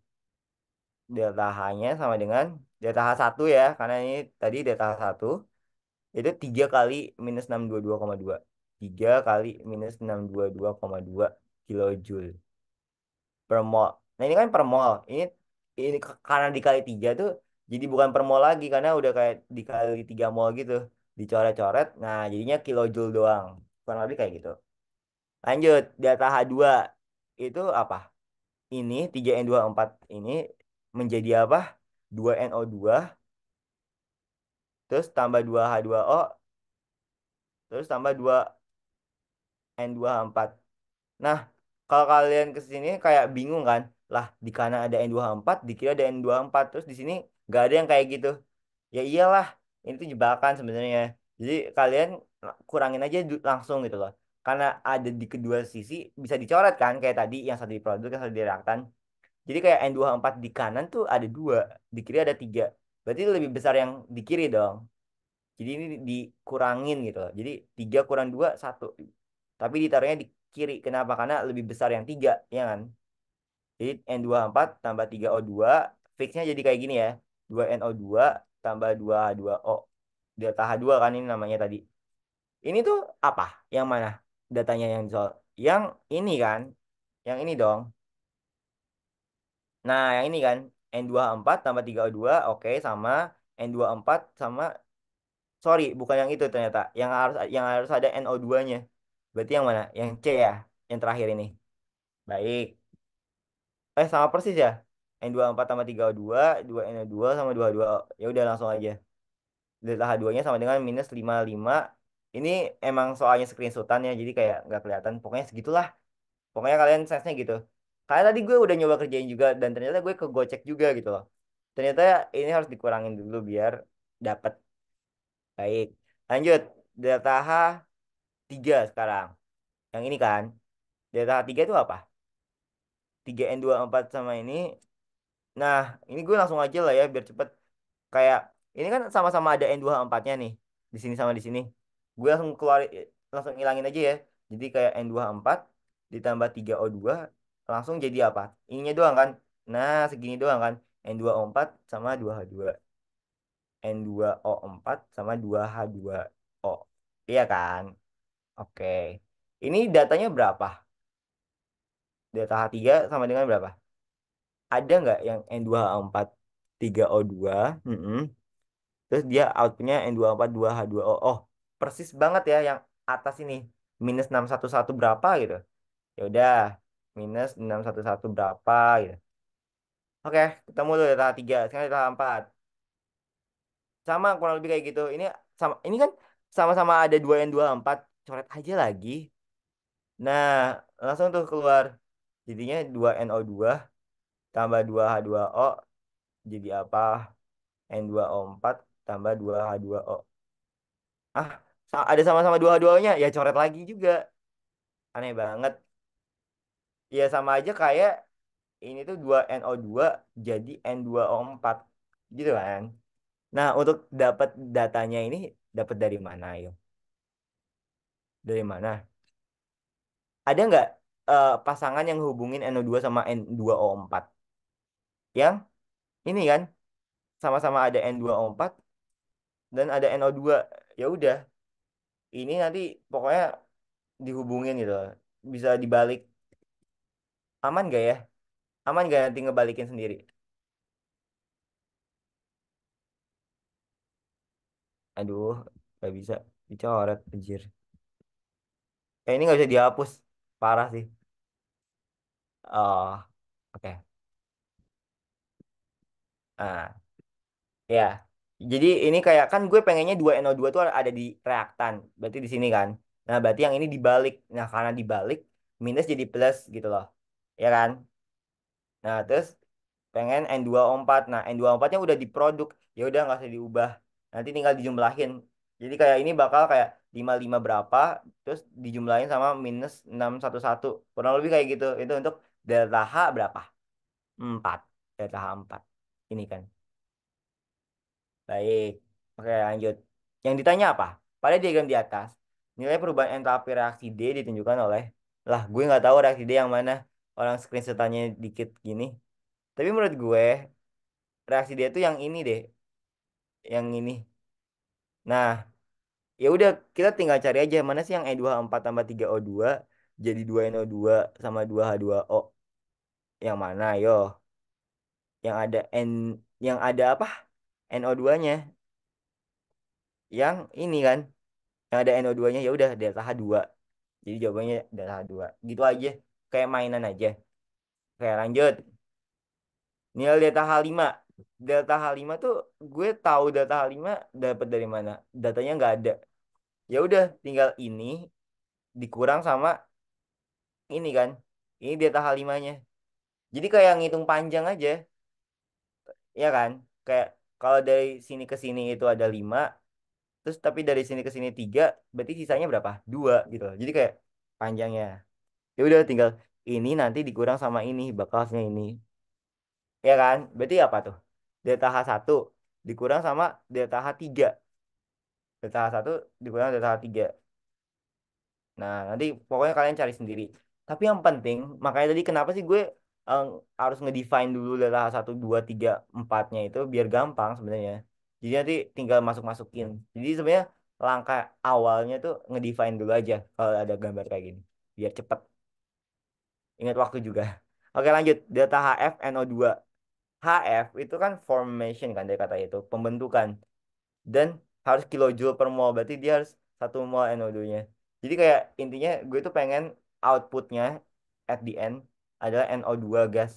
Delta H-nya sama dengan delta H1 ya. Karena ini tadi delta H1 itu 3 kali minus 622,2. 3 kali minus 622,2 kilojoule per mol. Nah ini kan per mol. Ini karena dikali 3 tuh jadi bukan per mol lagi karena udah kayak dikali 3 mol gitu. Dicoret-coret. Nah jadinya kilojoule doang. Kurang lebih kayak gitu. Lanjut, data H2 itu apa? Ini 3N24 ini menjadi apa? 2NO2 terus tambah 2H2O terus tambah 2N24. Nah, kalau kalian ke sini kayak bingung kan? Lah, di kanan ada N24, di kiri ada N24, terus di sini nggak ada yang kayak gitu. Ya iyalah, ini tuh jebakan sebenarnya. Jadi kalian kurangin aja langsung gitu loh. Karena ada di kedua sisi bisa dicoret kan kayak tadi yang satu di produk yang satu di reaktan. Jadi kayak N24 di kanan tuh ada 2, di kiri ada 3. Berarti lebih besar yang di kiri dong. Jadi ini dikurangin gitu loh. Jadi 3 kurang 2 1. Tapi ditaruhnya di kiri. Kenapa? Karena lebih besar yang 3, ya kan? Jadi N24 tambah 3O2. Fixnya jadi kayak gini ya. 2NO2 tambah 2H2O. Delta H2 kan ini namanya tadi. Ini tuh apa? Yang mana? Datanya yang soal. Yang ini kan? Yang ini dong. Nah, yang ini kan. N24 tambah 3O2. Oke, sama N24 sama. Sorry, bukan yang itu ternyata. Yang harus ada NO2-nya. Berarti yang mana? Yang C ya, yang terakhir ini. Baik. Sama persis ya. N24 tambah 3O2, 2NO2 sama 2H2O. Ya udah langsung aja. Delta H2-nya sama dengan minus 55. Ini emang soalnya screenshotan ya, jadi kayak nggak kelihatan. Pokoknya segitulah. Pokoknya kalian sense-nya gitu. Kayak tadi gue udah nyoba kerjain juga, dan ternyata gue kegocek juga gitu loh. Ternyata ini harus dikurangin dulu biar dapat. Baik. Lanjut. Delta H 3 sekarang. Yang ini kan. Delta H3 itu apa? 3N24 sama ini. Nah, ini gue langsung aja lah ya biar cepet. Kayak ini kan sama-sama ada N24-nya nih. Di sini sama di sini. Gue langsung keluar langsung ilangin aja ya. Jadi kayak N24 ditambah 3O2 langsung jadi apa? Ininya doang kan. Nah, segini doang kan. N24 sama 2H2. N2O4 sama 2H2O. Iya kan? Oke. Ini datanya berapa? Data H3 sama dengan berapa? Ada nggak yang N2O4 3O2? Mm-mm. Terus dia outputnya N2O4 2H2O. Oh, persis banget ya yang atas ini. Minus 611 berapa gitu. Ya udah, minus 611 berapa gitu. Oke, ketemu tuh data H3. Sekarang data H4. Sama kurang lebih kayak gitu. Ini kan sama-sama ada 2N24. Coret aja lagi. Nah, langsung tuh keluar. Jadinya 2NO2 tambah 2H2O jadi apa? N2O4 tambah 2H2O. Ah, ada sama-sama 2H2O-nya. Ya coret lagi juga. Aneh banget. Ya sama aja kayak ini tuh 2NO2 jadi N2O4. Gitu kan. Nah, untuk dapat datanya ini dapat dari mana, yo? Dari mana? Ada nggak pasangan yang hubungin NO2 sama N2O4? Yang ini kan sama-sama ada N2O4 dan ada NO2. Ya udah, ini nanti pokoknya dihubungin gitu. Bisa dibalik. Aman gak ya? Aman gak nanti ngebalikin sendiri? Aduh, gak bisa dicoret, anjir. Ini nggak bisa dihapus. Parah sih. Oh, oke. Ah, ya. Jadi ini kayak kan gue pengennya 2NO2 tuh ada di reaktan. Berarti di sini kan. Nah, berarti yang ini dibalik. Nah, karena dibalik, minus jadi plus gitu loh. Ya kan? Nah, terus pengen N2O4. Nah, N2O4-nya udah diproduk. Ya udah nggak usah diubah. Nanti tinggal dijumlahin. Jadi kayak ini bakal kayak 55 berapa, terus dijumlahin sama minus 611. Kurang lebih kayak gitu. Itu untuk delta H berapa? 4. Delta H4. Ini kan. Baik. Oke, lanjut. Yang ditanya apa? Pada diagram di atas, nilai perubahan entalpi reaksi D ditunjukkan oleh... Lah, gue nggak tahu reaksi D yang mana. Orang screenshotannya dikit gini. Tapi menurut gue, reaksi dia tuh yang ini deh, yang ini. Nah, ya udah kita tinggal cari aja mana sih yang E24 tambah 3O2 jadi 2NO2 sama 2H2O. Yang mana, yo? Yang ada yang ada apa? NO2-nya. Yang ini kan, yang ada NO2-nya ya udah delta H2. Jadi jawabannya delta H2. Gitu aja. Kayak mainan aja. Kayak lanjut. Nilai delta H5. Delta H5 tuh gue tahu delta H5 dapat dari mana? Datanya nggak ada. Ya udah tinggal ini dikurang sama ini kan. Ini delta H5-nya. Jadi kayak ngitung panjang aja, ya kan? Kayak kalau dari sini ke sini itu ada 5, terus tapi dari sini ke sini 3, berarti sisanya berapa? 2 gitu loh. Jadi kayak panjangnya. Ya udah tinggal ini nanti dikurang sama ini, bakalnya ini. Ya kan? Berarti apa tuh? Delta H1 dikurang sama delta H3. Delta H1 dikurang delta H3. Nah, nanti pokoknya kalian cari sendiri. Tapi yang penting, makanya tadi kenapa sih gue eh, harus ngedefine dulu lelah 1, 2, 3, 4-nya itu biar gampang sebenarnya. Jadi nanti tinggal masuk-masukin. Jadi sebenarnya langkah awalnya tuh ngedefine dulu aja kalau ada gambar kayak gini. Biar cepet. Ingat waktu juga. Oke lanjut. Delta HF NO2. HF itu kan formation kan dari kata itu. Pembentukan dan harus kilojoule per mol berarti dia harus 1 mol NO2-nya. Jadi kayak intinya gue tuh pengen outputnya at the end adalah NO2 gas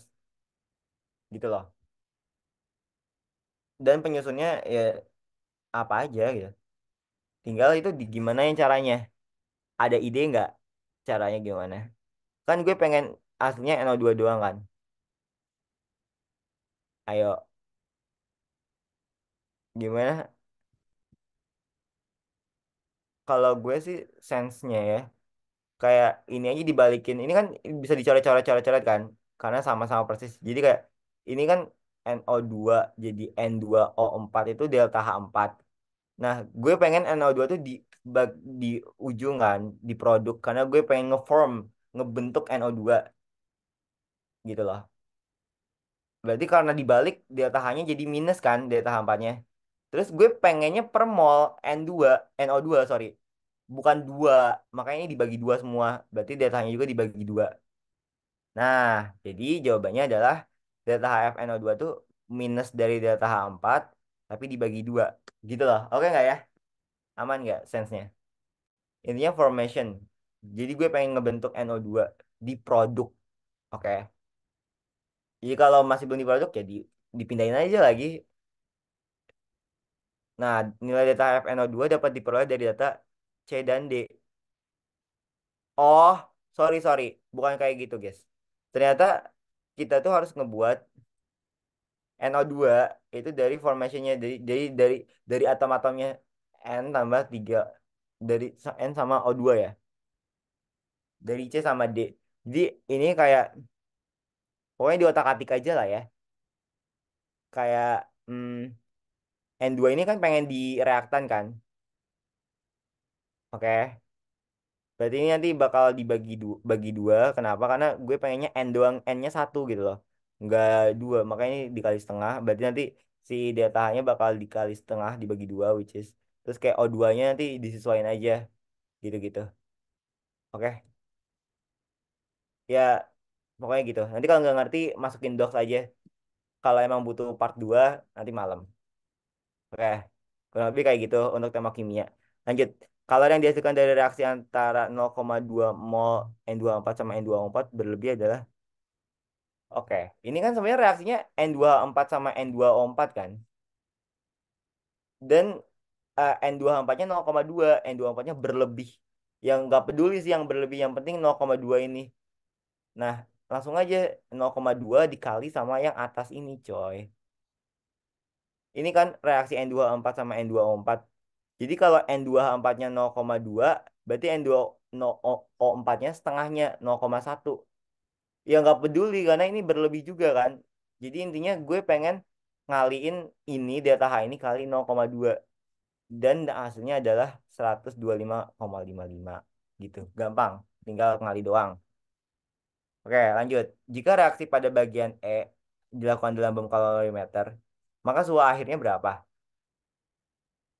gitu loh. Dan penyusunnya ya apa aja gitu. Tinggal itu di gimana yang caranya. Ada ide nggak caranya gimana? Kan gue pengen aslinya NO2 doang kan. Ayo gimana? kalau gue sih sense-nya ya, kayak ini aja dibalikin. Ini kan bisa dicoret-coret kan, karena sama-sama persis. Jadi kayak ini kan NO2 jadi N2O4 itu delta H4. Nah, gue pengen NO2 tuh di ujung kan, di produk, karena gue pengen ngebentuk NO2 gitu loh. Berarti karena dibalik delta H-nya jadi minus kan, delta H4-nya. Terus gue pengennya per mol N2, NO2 sorry, bukan dua, makanya ini dibagi dua semua. Berarti delta H-nya juga dibagi dua. Nah, jadi jawabannya adalah delta HFNO2 tuh minus dari delta H4, tapi dibagi dua. Gitu loh. Oke nggak ya? Aman nggak sense-nya? Intinya formation. Jadi gue pengen ngebentuk NO2 di produk. Oke. Jadi kalau masih belum di produk ya dipindahin aja lagi. Nah, nilai data FNO2 dapat diperoleh dari data C dan D. Oh, sorry. Bukan kayak gitu, guys. Ternyata kita tuh harus ngebuat NO2 itu dari formationnya dari atom-atomnya N tambah 3 dari N sama O2 ya. Dari C sama D. Jadi ini kayak pokoknya di otak-atik aja lah ya. Kayak N2 ini kan pengen direaktan kan. Oke. Berarti ini nanti bakal bagi dua. Kenapa? Karena gue pengennya N doang, N-nya satu gitu loh. Nggak dua. Makanya ini dikali setengah. Berarti nanti si delta-nya bakal dikali setengah dibagi dua, which is. Terus kayak O2-nya nanti disesuaikan aja. Gitu-gitu. Oke. Ya, pokoknya gitu. Nanti kalau nggak ngerti, masukin docs aja. Kalau emang butuh part 2 nanti malam. Oke. Kurang lebih kayak gitu untuk tema kimia. Lanjut. Kalau yang dihasilkan dari reaksi antara 0,2 mol N24 sama N24 berlebih adalah. Oke, ini kan sebenarnya reaksinya N24 sama N2O4 kan. Dan N24-nya 0,2, N24-nya berlebih. Yang nggak peduli sih yang berlebih, yang penting 0,2 ini. Nah, langsung aja 0,2 dikali sama yang atas ini, coy. Ini kan reaksi N24 sama N2O4. Jadi kalau N2H4-nya 0,2, berarti N2O4-nya setengahnya 0,1. Ya nggak peduli karena ini berlebih juga kan. Jadi intinya gue pengen ngaliin ini delta H ini kali 0,2 dan hasilnya adalah 125,55 gitu. Gampang, tinggal ngali doang. Oke, lanjut. Jika reaksi pada bagian E dilakukan dalam bom kalorimeter, maka suhu akhirnya berapa?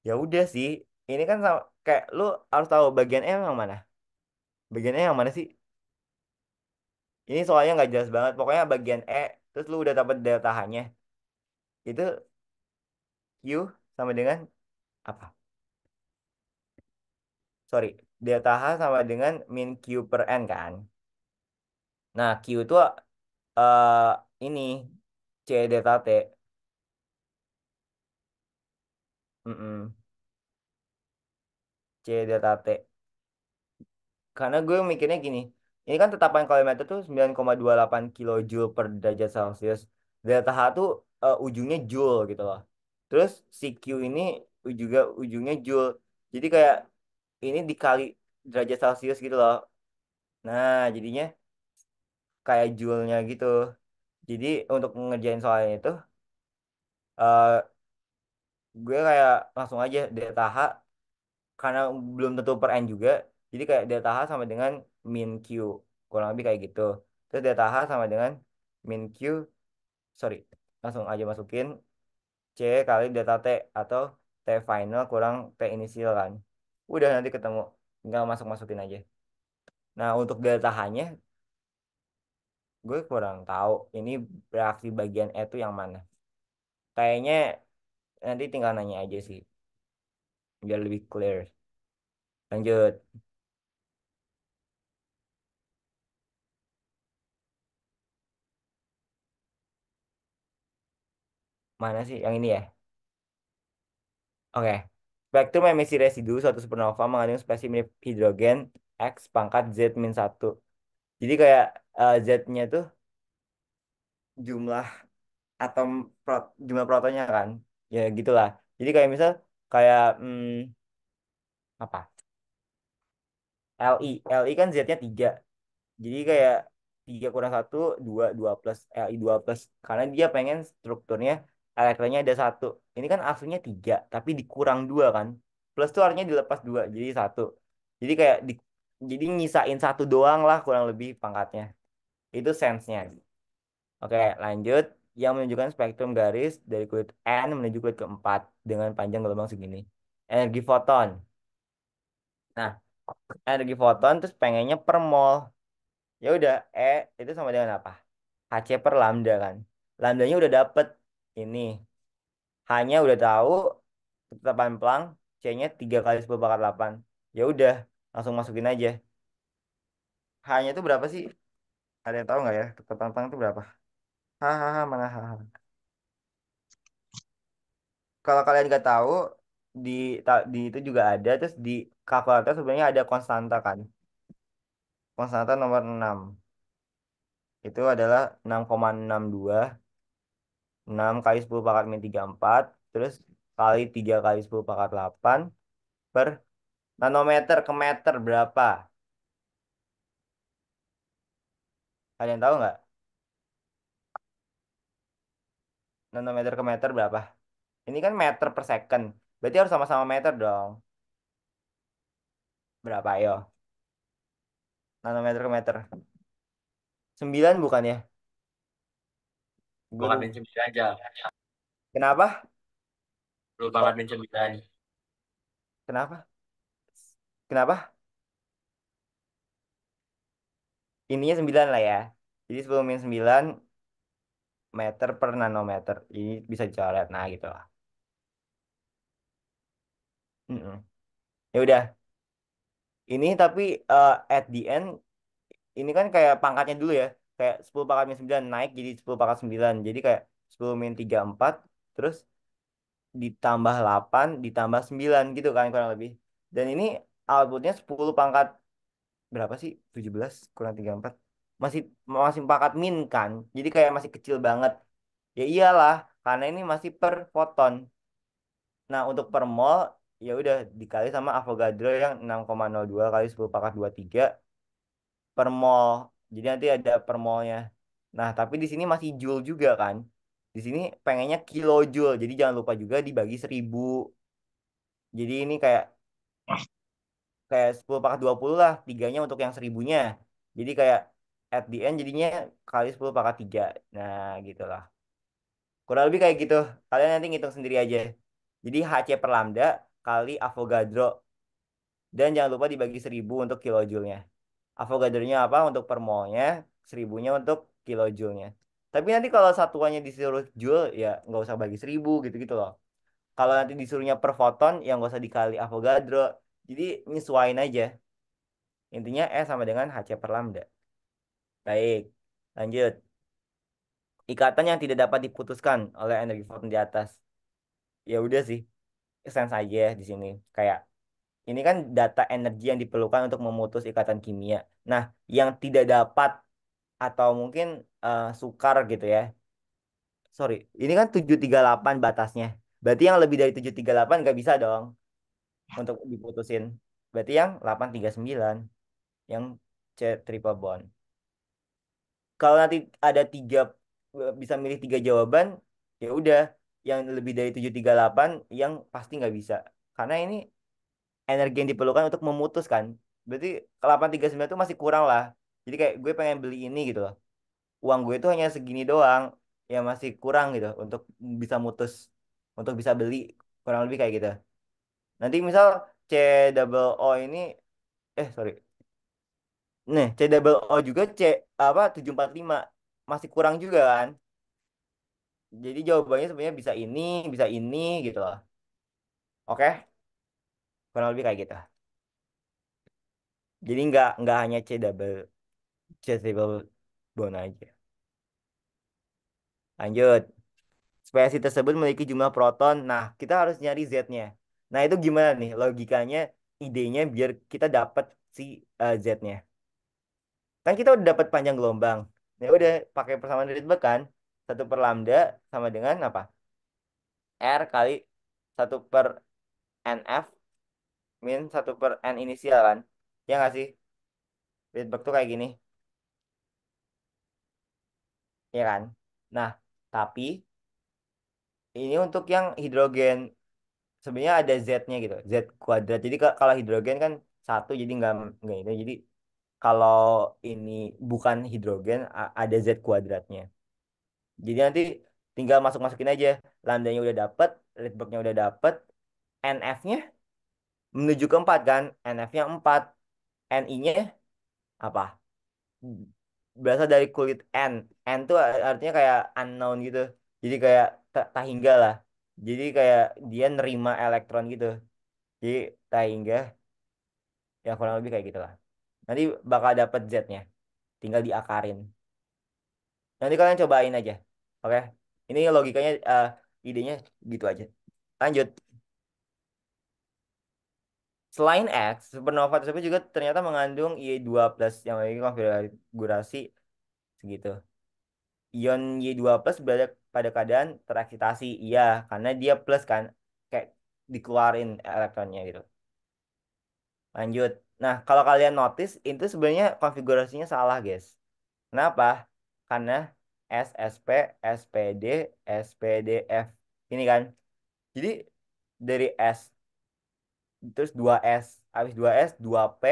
Ya udah sih. Ini kan kayak lu harus tahu bagian E yang mana. Bagian E yang mana sih? Ini soalnya nggak jelas banget. Pokoknya bagian E, terus lu udah dapat delta H-nya. Itu Q sama dengan apa? Sorry, delta H sama dengan min Q per N kan. Nah, Q itu eh ini C delta T. Mm-mm. C delta T. Karena gue mikirnya gini, ini kan tetapan kalorimeter tuh 9,28 kilojoule per derajat Celcius. Delta H tuh ujungnya joule gitu loh. Terus si Q ini juga ujungnya joule. Jadi kayak ini dikali derajat Celcius gitu loh. Nah, jadinya kayak joule-nya gitu. Jadi untuk ngerjain soalnya itu, eh, gue kayak langsung aja delta H karena belum tentu per N juga. Jadi kayak delta H sama dengan min Q. Kurang lebih kayak gitu. Terus delta H sama dengan min Q, sorry, langsung aja masukin C kali delta T atau T final kurang T inisial kan. Udah nanti ketemu. Tinggal masukin aja. Nah, untuk delta H-nya gue kurang tahu ini reaksi bagian E itu yang mana. Kayaknya nanti tinggal nanya aja sih biar lebih clear. Lanjut. Mana sih yang ini ya? Oke. Spektrum emisi residu suatu supernova mengandung spesimen hidrogen X pangkat Z min satu. Jadi kayak Z-nya tuh jumlah atom jumlah protonnya kan. Ya gitulah. Jadi kayak misal kayak apa? Li. Li kan Z-nya 3. Jadi kayak 3 kurang satu 2 2 plus Li 2 plus. Karena dia pengen strukturnya elektronnya ada satu. Ini kan aslinya 3, tapi dikurang 2 kan. Plus tuh artinya dilepas 2, jadi satu. Jadi kayak jadi nyisain satu doang lah kurang lebih pangkatnya. Itu sense-nya. Oke, lanjut. Yang menunjukkan spektrum garis dari kulit N menuju kulit keempat dengan panjang gelombang segini. Energi foton. Nah, energi foton terus pengennya per mol. Ya udah, itu sama dengan apa? Hc per lambda kan. Lambdanya udah dapet ini. Hanya udah tahu ketetapan Planck, C-nya 3 kali 10 pangkat 8. Ya udah, langsung masukin aja. Hanya itu berapa sih? Ada yang tahu nggak ya? Ketetapan Planck itu berapa? Hahaha, mana hahaha. Kalau kalian nggak tahu, di di itu juga ada. Terus di kalkulator sebenarnya ada konstanta kan. Konstanta nomor 6. Itu adalah 6,62. 6 kali 10 pangkat min 34 terus kali 3 kali 10 pangkat 8 per nanometer ke meter berapa? Ada yang tahu nggak? Nanometer ke meter berapa? Ini kan meter per second. Berarti harus sama-sama meter dong. Berapa ayo? Nanometer ke meter. 9 bukan ya? Gue Pangkat min 9 aja. Kenapa? 10 Oh, pangkat min 9. kenapa? Kenapa? Ininya 9 lah ya. Jadi 10 min 9 meter per nanometer. Ini bisa dicoret. Nah gitu lah. Mm-mm. Ya udah. Ini tapi at the end ini kan kayak pangkatnya dulu ya. Kayak 10 pangkat min 9 naik jadi 10 pangkat 9. Jadi kayak 10 min 34 terus ditambah 8 ditambah 9 gitu kan kurang lebih. Dan ini outputnya 10 pangkat berapa sih? 17 kurang 34. Masih masih pangkat min kan. Jadi kayak masih kecil banget. Ya iyalah, karena ini masih per foton. Nah, untuk per mol ya udah dikali sama Avogadro yang 6,02 kali 10 pangkat 23 per mol. Jadi nanti ada per molnya. Nah, tapi di sini masih joule juga kan. Di sini pengennya kilojoule. Jadi jangan lupa juga dibagi 1000. Jadi ini kayak kayak 10 pangkat 20 lah. Tiganya untuk yang 1000-nya. Jadi kayak at the end jadinya kali 10 pangkat 3. Nah, gitu lah. Kurang lebih kayak gitu. Kalian nanti ngitung sendiri aja. Jadi Hc per lambda kali Avogadro. Dan jangan lupa dibagi 1000 untuk kilojoule-nya. Avogadro-nya apa untuk per mol-nya, 1000-nya untuk kilojoule-nya. Tapi nanti kalau satuannya disuruh joule, ya nggak usah bagi 1000 gitu-gitu loh. Kalau nanti disuruhnya per foton, ya nggak usah dikali Avogadro. Jadi nyesuaiin aja. Intinya E sama dengan Hc per lambda. Baik, lanjut. Ikatan yang tidak dapat diputuskan oleh energi foton di atas. Ya udah sih, sense aja di sini. Kayak ini kan data energi yang diperlukan untuk memutus ikatan kimia. Nah, yang tidak dapat atau mungkin sukar gitu ya. Sorry, ini kan 738 batasnya. Berarti yang lebih dari 738 nggak bisa dong untuk diputusin. Berarti yang 839 yang C triple bond. Kalau nanti ada bisa milih tiga jawaban, ya udah yang lebih dari 738 yang pasti nggak bisa. Karena ini energi yang diperlukan untuk memutus kan. Berarti ke 839 itu masih kurang lah. Jadi kayak gue pengen beli ini gitu loh. Uang gue itu hanya segini doang. Ya masih kurang gitu untuk bisa mutus. Untuk bisa beli kurang lebih kayak gitu. Nanti misal C double O ini sorry. Nih, C double O juga C apa 745 masih kurang juga kan. Jadi jawabannya sebenarnya bisa ini gitu loh. Oke, kurang lebih kayak gitu. Jadi nggak hanya C double bond aja. Lanjut. Spesies tersebut memiliki jumlah proton. Nah, kita harus nyari Z-nya. Nah, itu gimana nih logikanya, idenya biar kita dapat si Z-nya. Kan kita udah dapat panjang gelombang. Ya udah pakai persamaan Rydberg kan. Satu per lambda sama dengan apa? R kali satu per NF min satu per N inisial kan. Ya nggak sih? Rydberg tuh kayak gini, ya kan? Nah, tapi ini untuk yang hidrogen sebenarnya ada Z-nya gitu, Z kuadrat. Jadi kalau hidrogen kan satu, jadi nggak itu. Jadi kalau ini bukan hidrogen, ada Z kuadratnya. Jadi nanti tinggal masuk-masukin aja. Lambdanya udah dapet, Rydbergnya udah dapet, NF-nya menuju ke 4 kan? NF-nya 4, NI-nya apa? Berasal dari kulit N. N tuh artinya kayak unknown gitu. Jadi kayak tak hingga lah. Jadi kayak dia nerima elektron gitu. Jadi tak hingga, ya kurang lebih kayak gitu lah. Nanti bakal dapet Z-nya. Tinggal diakarin. Nanti kalian cobain aja. Oke? Ini logikanya, idenya gitu aja. Lanjut. Selain X, supernova tersebut juga ternyata mengandung Y2+ yang memiliki konfigurasi segitu. Ion Y2+ berada pada keadaan tereksitasi. Iya, karena dia plus kan. Kayak dikeluarin elektronnya gitu. Lanjut. Nah, kalau kalian notice, itu sebenarnya konfigurasinya salah, guys. Kenapa? Karena SSP, SPD, SPDF. Ini kan. Jadi, dari S, terus 2S. Habis 2S, 2P,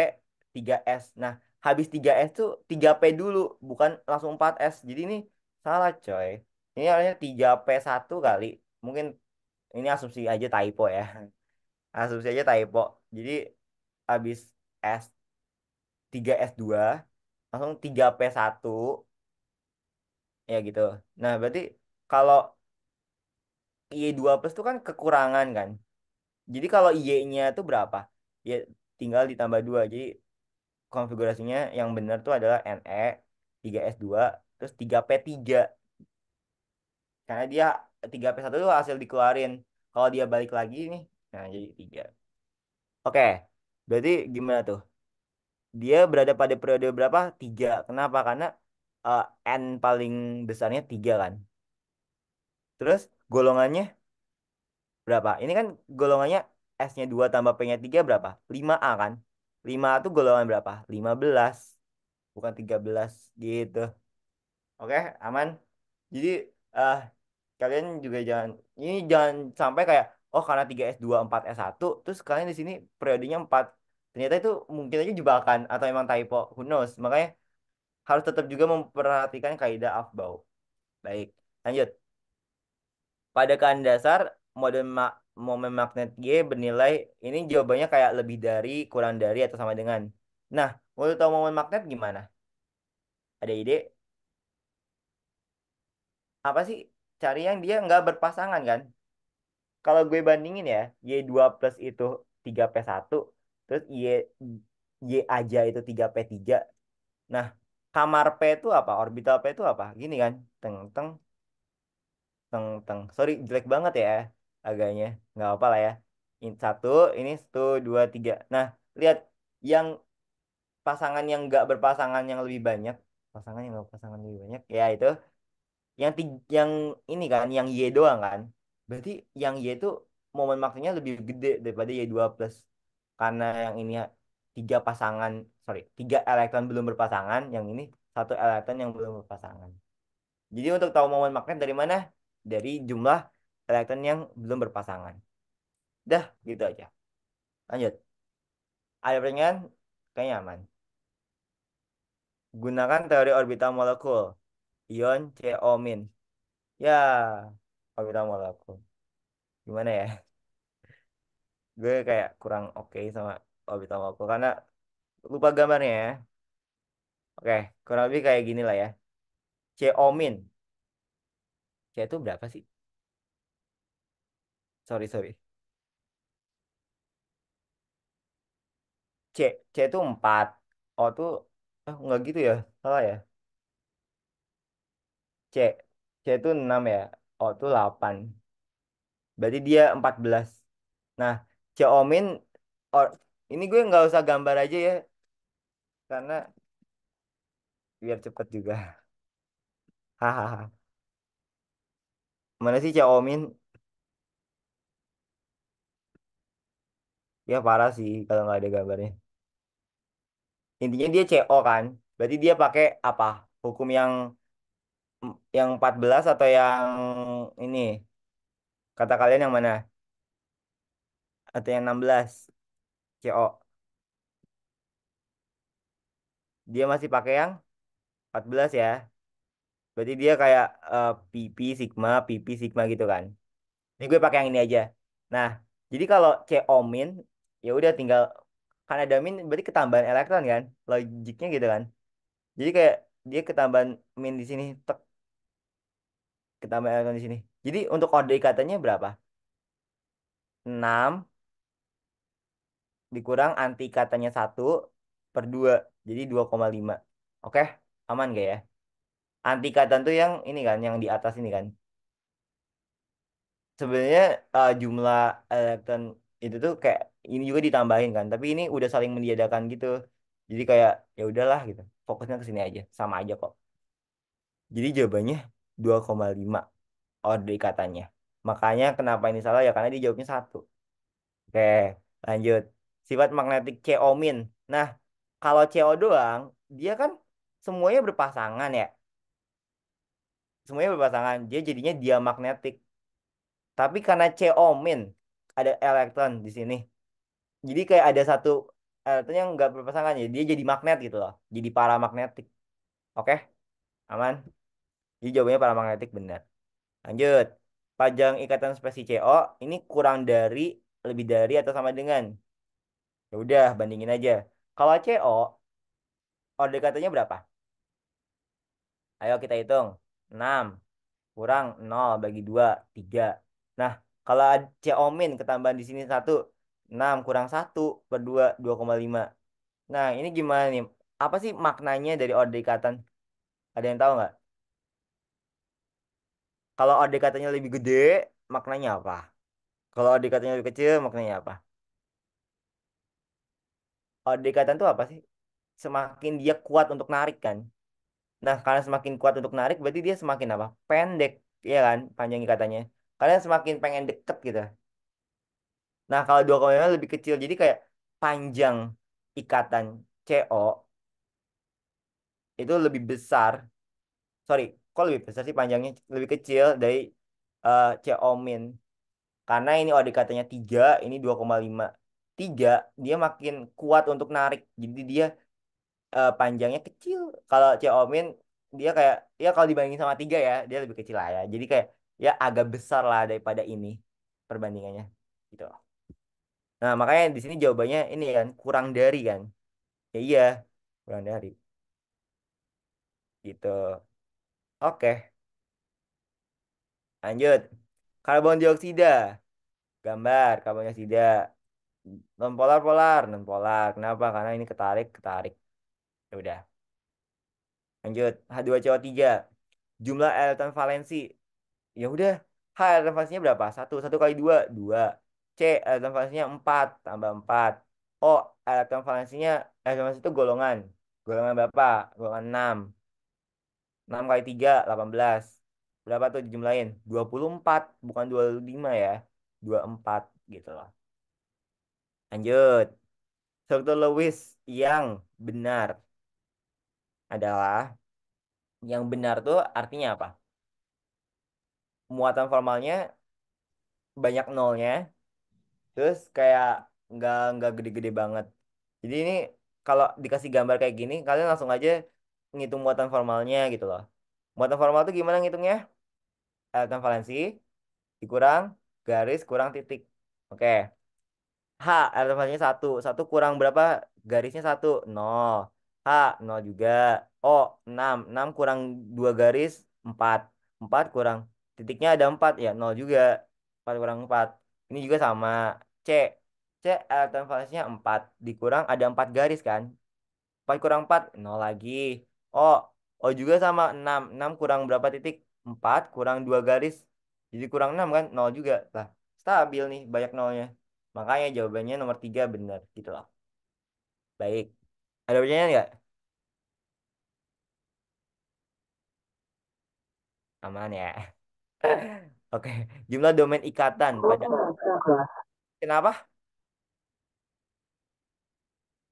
3S. Nah, habis 3S tuh 3P dulu, bukan langsung 4S. Jadi ini salah, coy. Ini harusnya 3P1 kali. Mungkin ini asumsi aja typo ya. Asumsi aja typo. Jadi habis S 3S2 langsung 3P1 ya gitu. Nah, berarti kalau Y2+ itu kan kekurangan kan. Jadi kalau Y-nya itu berapa? Ya tinggal ditambah 2. Jadi konfigurasinya yang benar tuh adalah Ne 3S2 terus 3P3. Karena dia 3P1 itu hasil dikeluarin. Kalau dia balik lagi nih, nah jadi 3. Oke, berarti gimana tuh? Dia berada pada periode berapa? 3. Kenapa? Karena eh, N paling besarnya 3 kan. Terus golongannya berapa? Ini kan golongannya S-nya 2 tambah P-nya 3 berapa? 5A kan? 5A itu golongan berapa? 15. Bukan 13 gitu. Oke, aman. Jadi eh kalian juga jangan sampai kayak oh karena 3S2 4S1 terus kalian di sini periodenya 4. Ternyata itu mungkin aja jebakan atau emang typo, who knows. Makanya harus tetap juga memperhatikan kaidah Aufbau. Baik, lanjut. Pada keadaan dasar momen magnet G bernilai ini jawabannya kayak lebih dari, kurang dari atau sama dengan. Nah, mau tahu momen magnet gimana? Ada ide? Apa sih? Cari yang dia nggak berpasangan kan? Kalau gue bandingin ya, Y2+ itu 3P1, terus Y aja itu 3P3. Nah, kamar P itu apa? Orbital P itu apa? Gini kan? Teng, teng, teng, teng. Sorry, jelek banget ya agaknya. Nggak apa lah ya. Ini satu, ini satu, dua, tiga. Nah, lihat yang pasangan yang nggak berpasangan yang lebih banyak. Pasangan yang nggak berpasangan lebih banyak. Ya itu. Yang ini kan, yang Y doang kan. Berarti yang Y itu momen maksudnya lebih gede daripada Y2+. Karena yang ini tiga pasangan, sorry, tiga elektron belum berpasangan, yang ini satu elektron yang belum berpasangan. Jadi untuk tahu momen magnet dari mana? Dari jumlah elektron yang belum berpasangan. Dah, gitu aja. Lanjut. Ada pertanyaan? Kayaknya aman. Gunakan teori orbital molekul. Ion CO min. Ya, orbital molekul. Gimana ya? Gue kayak kurang oke sama orbital molekul karena lupa gambarnya ya. Oke, kurang lebih kayak gini lah ya. CO min. C itu berapa sih? Sorry, sorry. C, C itu 4. O itu, enggak gitu ya. Salah ya. C, C itu 6 ya. O itu 8. Berarti dia 14. Nah, CO min, or, ini gue nggak usah gambar aja ya. Karena biar cepet juga. Hahaha. Mana sih CO min? Ya parah sih kalau nggak ada gambarnya. Intinya dia CO kan. Berarti dia pakai apa? Hukum yang 14 atau yang ini? Kata kalian yang mana? Atau yang 16 CO? Dia masih pakai yang 14 ya. Berarti dia kayak PP sigma gitu kan. Ini gue pakai yang ini aja. Nah, jadi kalau CO min ya udah tinggal kan ada min berarti ketambahan elektron kan? Logiknya gitu kan. Jadi kayak dia ketambahan min di sini, tek, ketambahan elektron di sini. Jadi untuk kode ikatannya berapa? 6 dikurang anti ikatanya 1/2. Jadi 2,5. Oke, aman gak ya? Anti ikatan tuh yang ini kan, yang di atas ini kan. Sebenarnya jumlah elektron itu tuh kayak ini juga ditambahin kan, tapi ini udah saling meniadakan gitu. Jadi kayak ya udahlah gitu. Fokusnya ke sini aja, sama aja kok. Jadi jawabannya 2,5 order ikatannya. Makanya kenapa ini salah ya karena dia jawabnya satu. Oke, lanjut. Sifat magnetik CO min. Nah, kalau CO doang, dia kan semuanya berpasangan ya. Semuanya berpasangan. Dia jadinya diamagnetik. Tapi karena CO min ada elektron di sini. Jadi kayak ada satu elektron yang nggak berpasangan ya. Dia jadi magnet gitu loh. Jadi paramagnetik. Oke, aman. Jadi jawabannya paramagnetik benar. Lanjut. Panjang ikatan spesies CO ini kurang dari, lebih dari atau sama dengan. Ya udah, bandingin aja. Kalau CO, order katanya berapa? Ayo kita hitung. 6 kurang 0 bagi 2 3. Nah, kalau CO min ketambahan di sini 1, 6 kurang 1/2, 2,5. Nah, ini gimana nih? Apa sih maknanya dari order ikatan? Ada yang tahu nggak? Kalau order katanya lebih gede, maknanya apa? Kalau order katanya lebih kecil, maknanya apa? Order ikatan itu apa sih? Semakin dia kuat untuk narik kan? Nah, karena semakin kuat untuk narik, berarti dia semakin apa? Pendek, ya kan? Panjang ikatannya. Kalian semakin pengen deket gitu. Nah, kalau 2,5 lebih kecil, jadi kayak panjang ikatan CO itu lebih besar. Sorry, kok lebih besar sih panjangnya? Lebih kecil dari CO min. Karena ini OD katanya 3, ini 2,5. 3, dia makin kuat untuk narik. Jadi dia panjangnya kecil. Kalau CO min dia kayak ya kalau dibandingin sama 3 ya, dia lebih kecil lah ya. Jadi kayak ya agak besar lah daripada ini perbandingannya gitu. Nah, makanya di sini jawabannya ini kan kurang dari kan. Ya iya, kurang dari gitu. Oke, lanjut. Karbon dioksida. Gambar karbon dioksida. Non polar polar, non polar. Kenapa? Karena ini ketarik, ketarik. Ya udah. Lanjut. H2CO3. Jumlah elektron valensi. Ya udah. H elektron valensinya berapa? Satu. Satu kali dua, dua. C elektron valensinya 4 tambah 4. O elektron valensi itu golongan. Golongan berapa? Golongan 6. 6 kali 3 18. Berapa tuh dijumlahin? 24, bukan 25 ya. 24 gitu loh. Lanjut. Struktur Lewis yang benar adalah, yang benar tuh artinya apa? Muatan formalnya banyak nolnya, terus kayak nggak gede-gede banget. Jadi ini kalau dikasih gambar kayak gini, kalian langsung aja ngitung muatan formalnya gitu loh. Muatan formal tuh gimana ngitungnya? Elektron valensi dikurang garis kurang titik. Oke. H, elevasinya satu. Satu kurang berapa? Garisnya satu, nol. H, nol juga. O, 6. 6 kurang dua garis, 4. 4 kurang titiknya ada 4 ya, nol juga. 4 kurang 4. Ini juga sama. C, C, elevasinya 4. Dikurang ada 4 garis kan? 4 kurang 4 nol lagi. O, O juga sama 6. 6 kurang berapa titik? 4 kurang 2 garis. Jadi kurang 6 kan? Nol juga. Lah, stabil nih banyak nolnya. Makanya jawabannya nomor 3 benar gitu loh. Baik. Ada pertanyaan nggak? Aman ya. Oke. Jumlah domain ikatan pada, kenapa?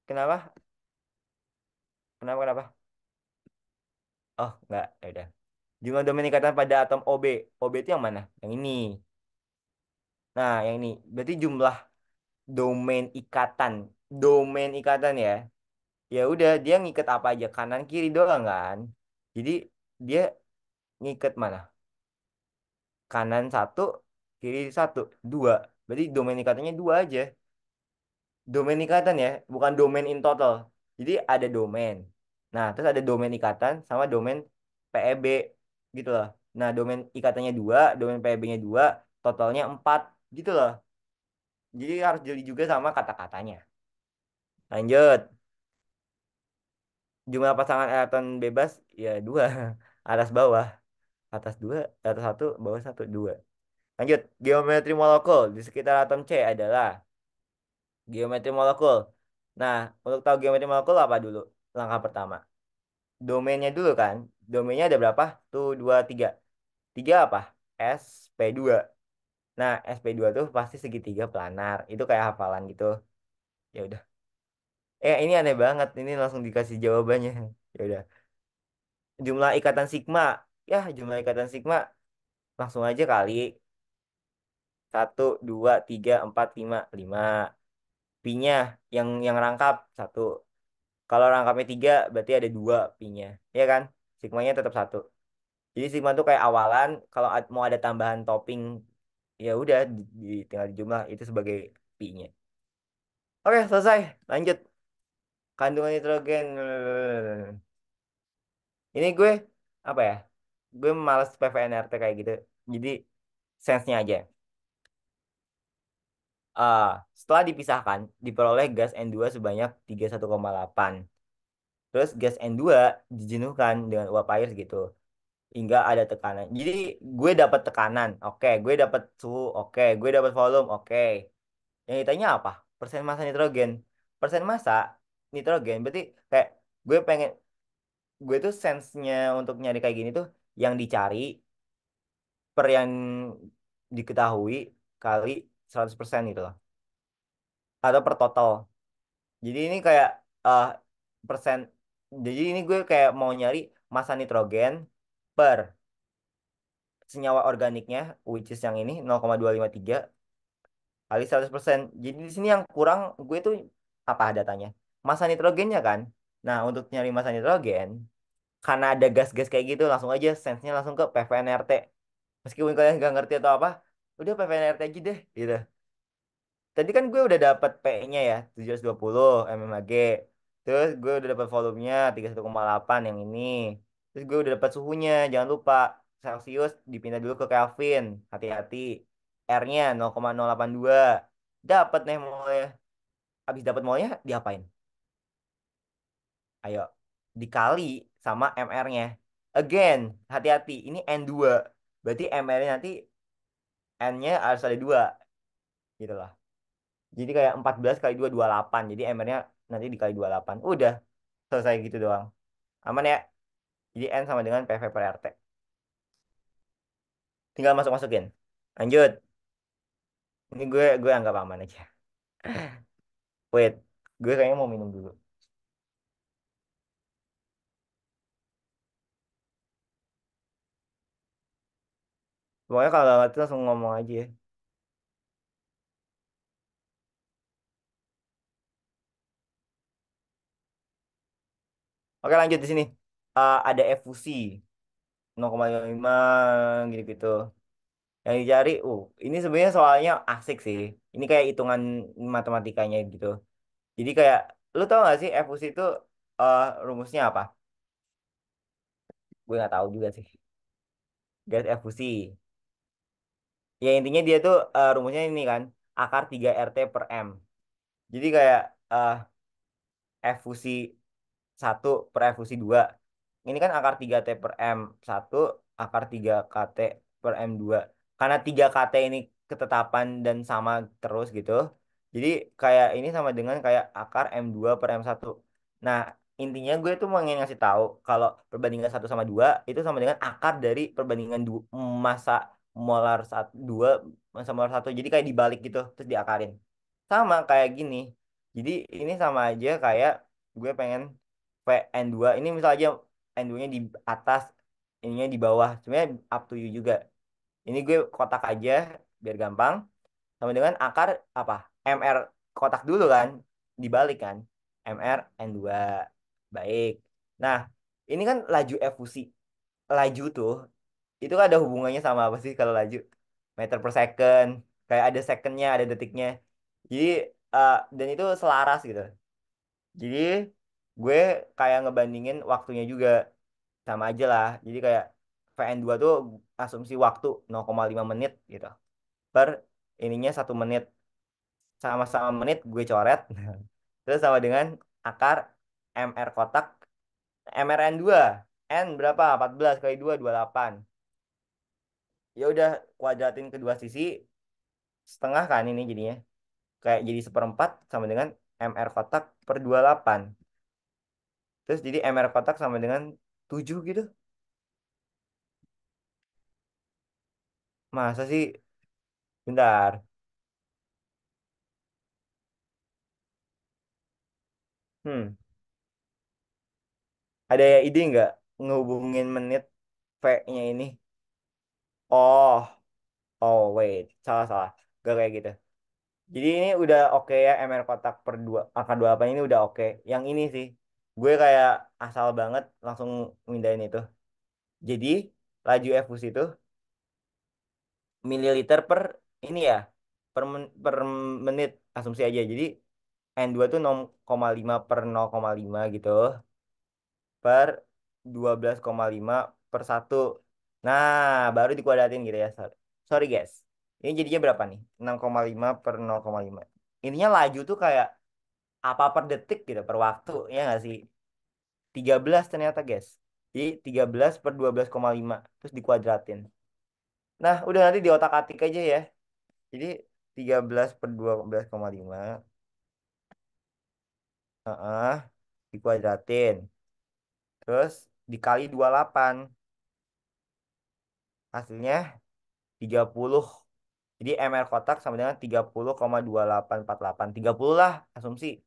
Kenapa? Kenapa kenapa? Oh, enggak, ya udah. Jumlah domain ikatan pada atom OB. OB itu yang mana? Yang ini. Nah, yang ini. Berarti jumlah domain ikatan. Domain ikatan ya. Ya udah, dia ngikat apa aja, kanan kiri doang kan. Jadi dia ngikat mana? Kanan satu, kiri satu, dua. Berarti domain ikatannya dua aja. Domain ikatan ya, bukan domain in total. Jadi ada domain. Nah, terus ada domain ikatan sama domain PEB gitu loh. Nah, domain ikatannya dua, domain PEB-nya dua, totalnya empat gitu loh. Jadi harus jeli juga sama kata-katanya. Lanjut, jumlah pasangan elektron bebas ya dua, atas bawah, atas dua, atas satu, bawah satu, dua. Lanjut, geometri molekul di sekitar atom C adalah geometri molekul. Nah, untuk tahu geometri molekul apa dulu? Langkah pertama. Domainnya dulu kan. Domainnya ada berapa? Tuh, dua, tiga. Tiga apa? SP2. Nah, SP2 tuh pasti segitiga planar. Itu kayak hafalan gitu. Ya udah. Ini aneh banget. Ini langsung dikasih jawabannya. Ya udah. Jumlah ikatan sigma. Ya, jumlah ikatan sigma langsung aja kali. Satu, dua, tiga, empat, lima, lima. Pi-nya yang rangkap satu. Kalau rangkapnya tiga, berarti ada dua pi-nya. Ya kan? Sigmanya tetap satu. Jadi sigma tuh kayak awalan. Kalau mau ada tambahan topping, ya udah tinggal dijumlah itu sebagai pi-nya. Oke, selesai. Lanjut. Kandungan nitrogen. Ini gue apa ya? Gue males PVNRT kayak gitu. Jadi sense-nya aja. Ah, setelah dipisahkan, diperoleh gas N2 sebanyak 31,8. Terus gas N2 dijenuhkan dengan uap air gitu hingga ada tekanan. Jadi gue dapat tekanan, oke. Gue dapat suhu, oke. Gue dapat volume, oke. Yang ditanya apa? Persen massa nitrogen. Persen massa nitrogen berarti kayak gue pengen gue tuh sense-nya untuk nyari kayak gini tuh yang dicari per yang diketahui kali 100% gitu loh. Atau per total. Jadi ini kayak eh persen. Jadi ini gue kayak mau nyari massa nitrogen per senyawa organiknya, which is yang ini 0,253 kali 100%. Jadi di sini yang kurang gue tuh apa datanya? Massa nitrogennya kan. Nah, untuk nyari massa nitrogen, karena ada gas-gas kayak gitu, langsung aja sense-nya langsung ke PVNRT. Meskipun kalian nggak ngerti atau apa, udah PVNRT aja deh, gitu. Tadi kan gue udah dapat P-nya ya, 720 mmHg. Terus gue udah dapat volumenya 31,8 yang ini. Terus gue udah dapat suhunya, jangan lupa. Celcius dipindah dulu ke Kelvin. Hati-hati. R-nya 0,082. Dapat nih molnya. Habis dapat molnya diapain? Ayo, dikali sama MR-nya. Again, hati-hati. Ini N2. Berarti MR-nya nanti N-nya harus ada 2 gitu lah. Jadi kayak 14 kali 2, 28. Jadi MR-nya nanti dikali 28. Udah, selesai gitu doang. Aman ya? Jadi N sama dengan PV per RT. Tinggal masuk-masukin. Lanjut. Ini gue anggap aman aja. Wait, gue kayaknya mau minum dulu. Pokoknya kalau nggak ngerti langsung ngomong aja ya. Oke lanjut di sini. Ada efusi 0,5 gitu-gitu. Yang dicari, ini sebenarnya soalnya asik sih. Ini kayak hitungan matematikanya gitu. Jadi kayak, lu tau gak sih efusi itu rumusnya apa? Gue nggak tahu juga sih. Gas efusi. Ya intinya dia tuh rumusnya ini kan, akar 3 RT per M. Jadi kayak efusi satu per efusi 2. Ini kan akar 3 T per M satu, akar 3 KT per M 2. Karena 3 KT ini ketetapan dan sama terus gitu. Jadi kayak ini sama dengan kayak akar M 2 per M satu. Nah, intinya gue tuh mau ngasih tahu kalau perbandingan satu sama 2 itu sama dengan akar dari perbandingan massa molar 1 2 massa molar satu. Jadi kayak dibalik gitu terus diakarin. Sama kayak gini. Jadi ini sama aja kayak gue pengen VN2 ini misal aja N2-nya di atas, ininya di bawah. Sebenarnya up to you juga. Ini gue kotak aja biar gampang. Sama dengan akar apa? MR kotak dulu kan, dibalik kan. MR N2. Baik. Nah, ini kan laju efusi. Laju tuh, itu ada hubungannya sama apa sih kalau laju? Meter per second. Kayak ada secondnya, ada detiknya. Jadi, dan itu selaras gitu. Jadi, gue kayak ngebandingin waktunya juga sama aja lah. Jadi kayak VN2 tuh asumsi waktu 0,5 menit gitu. Per ininya 1 menit. Sama-sama menit gue coret. Terus sama dengan akar MR kotak MRN2. N berapa? 14 kali 2, 28. Ya udah kuadratin kedua sisi setengah kan ini jadinya. Kayak jadi seperempat sama dengan MR kotak per 28. Terus jadi MR kotak sama dengan 7 gitu. Masa sih? Bentar. Hmm. Ada ya ide nggak ngehubungin menit V-nya ini? Oh, oh wait, salah salah. Gak kayak gitu. Jadi ini udah oke ya MR kotak per dua angka 28 ini udah oke. Yang ini sih gue kayak asal banget langsung mindahin itu. Jadi laju efusi itu mililiter per ini ya per menit asumsi aja. Jadi N2 tuh 0,5 per 0,5 gitu per 12,5 per satu. Nah, baru dikuadratin gitu ya. Sorry, sorry guys. Ini jadinya berapa nih? 6,5 per 0,5. Intinya laju tuh kayak apa per detik gitu, per waktu. Ya nggak sih? 13 ternyata guys. Jadi 13 per 12,5. Terus dikuadratin. Nah, udah nanti di otak-atik aja ya. Jadi 13 per 12,5. Heeh, dikuadratin. Terus dikali 28. Hasilnya 30. Jadi ml kotak sama dengan 30,2848. 30 lah asumsi.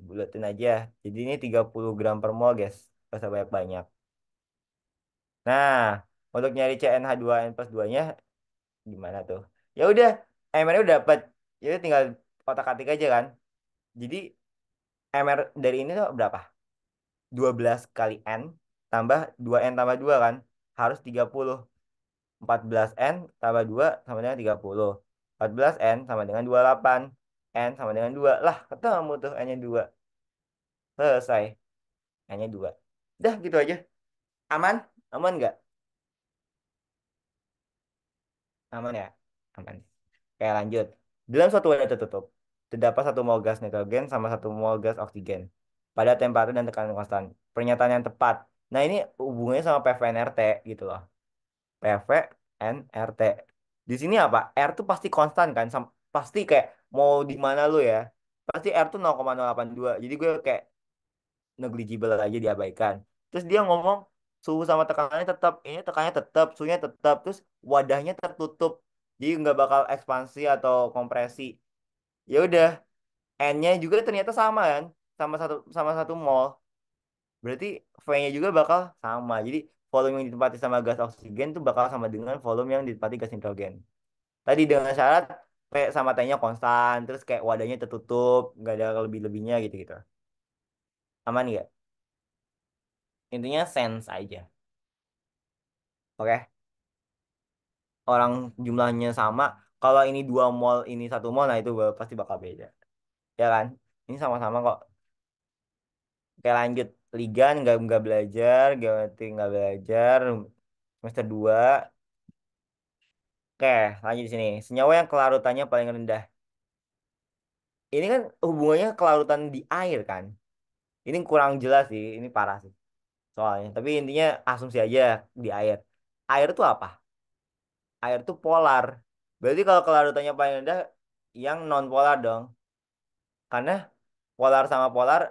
Bulatin aja. Jadi ini 30 gram per mol guys. Gak usah banyak-banyak. Nah, untuk nyari CnH2n plus 2-nya gimana tuh? Ya udah, MR udah dapat. Jadi tinggal otak-atik aja kan. Jadi MR dari ini tuh berapa? 12 kali N tambah 2N tambah 2 kan. Harus 30. 14N tambah 2 sama dengan 30. 14N sama dengan 28. N sama dengan 2. Lah, ketemu tuh N-nya 2. Selesai. N-nya 2. Udah gitu aja. Aman? Aman nggak? Aman ya? Aman. Kayak lanjut. Dalam suatu wadah tertutup, terdapat 1 mol gas nitrogen sama 1 mol gas oksigen pada temperatur dan tekanan konstan. Pernyataan yang tepat. Nah, ini hubungannya sama PVNRT gitu loh. PVNRT. Di sini apa? R tuh pasti konstan kan? Pasti kayak mau di mana lu ya. Pasti R tuh 0,082. Jadi gue kayak negligible aja diabaikan. Terus dia ngomong suhu sama tekanannya tetap, ini tekanannya tetap, suhunya tetap, terus wadahnya tertutup. Jadi nggak bakal ekspansi atau kompresi. Ya udah, N-nya juga ternyata sama kan, sama satu mol. Berarti V-nya juga bakal sama. Jadi volume yang ditempati sama gas oksigen itu bakal sama dengan volume yang ditempati gas nitrogen. Tadi dengan syarat P sama T-nya konstan, terus kayak wadahnya tertutup, nggak ada lebih-lebihnya gitu-gitu. Aman nggak? Intinya sense aja. Oke, orang jumlahnya sama. Kalau ini 2 mol, ini 1 mol, nah itu pasti bakal beda. Ya kan? Ini sama-sama kok. Oke lanjut. Ligan nggak belajar, geometri nggak belajar. Semester 2. Oke, lanjut di sini. Senyawa yang kelarutannya paling rendah. Ini kan hubungannya kelarutan di air kan? Ini kurang jelas sih, ini parah sih soalnya. Tapi intinya asumsi aja di air. Air itu apa? Air itu polar. Berarti kalau kelarutannya paling rendah, yang non polar dong. Karena polar sama polar,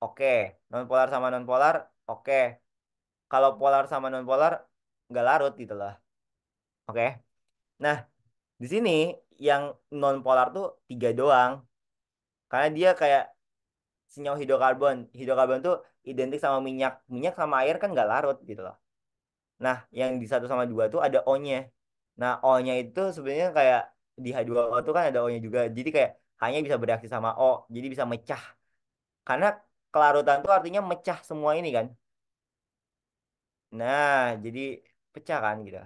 oke. Non polar sama non polar, oke. Kalau polar sama non polar, nggak larut gitu loh. Oke. Nah, di sini yang non polar tuh 3 doang. Karena dia kayak senyawa hidrokarbon. Hidrokarbon tuh identik sama minyak. Minyak sama air kan nggak larut gitu loh. Nah, yang di satu sama dua tuh ada O-nya. Nah, O-nya itu sebenarnya kayak di H2O tuh kan ada O-nya juga. Jadi kayak hanya bisa bereaksi sama O, jadi bisa mecah. Karena kelarutan tuh artinya mecah semua ini kan. Nah, jadi pecah kan gitu.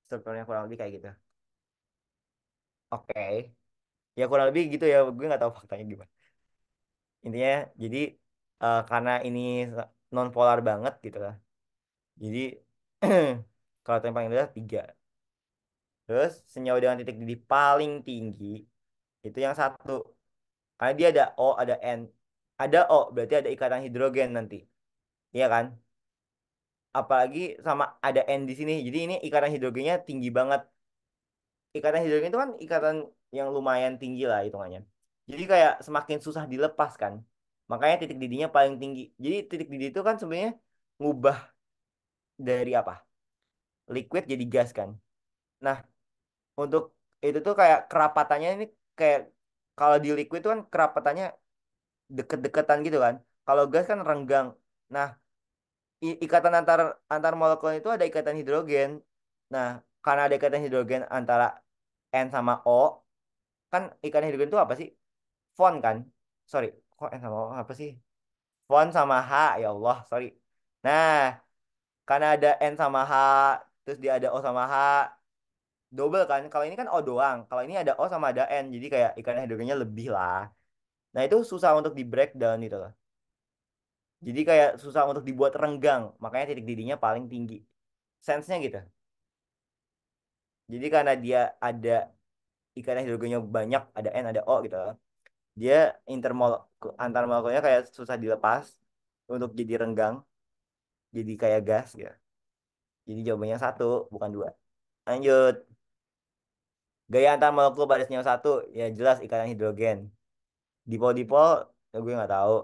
Strukturnya kurang lebih kayak gitu. Oke. Ya kurang lebih gitu ya. Gue nggak tahu faktanya gimana. Intinya jadi karena ini non polar banget gitu lah. Jadi kalau yang paling rendah tiga. Terus senyawa dengan titik didih paling tinggi itu yang satu. Karena dia ada O, ada N. Ada O, berarti ada ikatan hidrogen nanti. Iya kan? Apalagi sama ada N di sini. Jadi ini ikatan hidrogennya tinggi banget. Ikatan hidrogen itu kan ikatan yang lumayan tinggi lah hitungannya. Jadi kayak semakin susah dilepas kan. Makanya titik didihnya paling tinggi. Jadi titik didih itu kan sebenarnya ngubah dari apa? Liquid jadi gas kan. Nah, untuk itu tuh kayak kerapatannya ini kayak kalau di liquid itu kan kerapatannya deket-deketan gitu kan. Kalau gas kan renggang. Nah, ikatan antar antar molekul itu ada ikatan hidrogen. Nah, karena ada ikatan hidrogen antara N sama O, kan ikatan hidrogen itu apa sih? Font kan? Sorry, kok N sama O apa sih? Font sama H, ya Allah, sorry. Nah, karena ada N sama H, terus dia ada O sama H, double kan? Kalau ini kan O doang. Kalau ini ada O sama ada N, jadi kayak ikatan hidrogennya lebih lah. Nah, itu susah untuk di breakdown gitu loh. Jadi kayak susah untuk dibuat renggang, makanya titik didihnya paling tinggi. Sense-nya gitu. Jadi karena dia ada ikatan hidrogennya banyak, ada N, ada O gitu loh. Dia intermol antar molekulnya kayak susah dilepas untuk jadi renggang, jadi kayak gas ya. Jadi jawabannya satu, bukan dua. Lanjut. Gaya antar molekul pada senyawa satu, ya jelas ikatan hidrogen. Dipol-dipol, ya gue nggak tahu.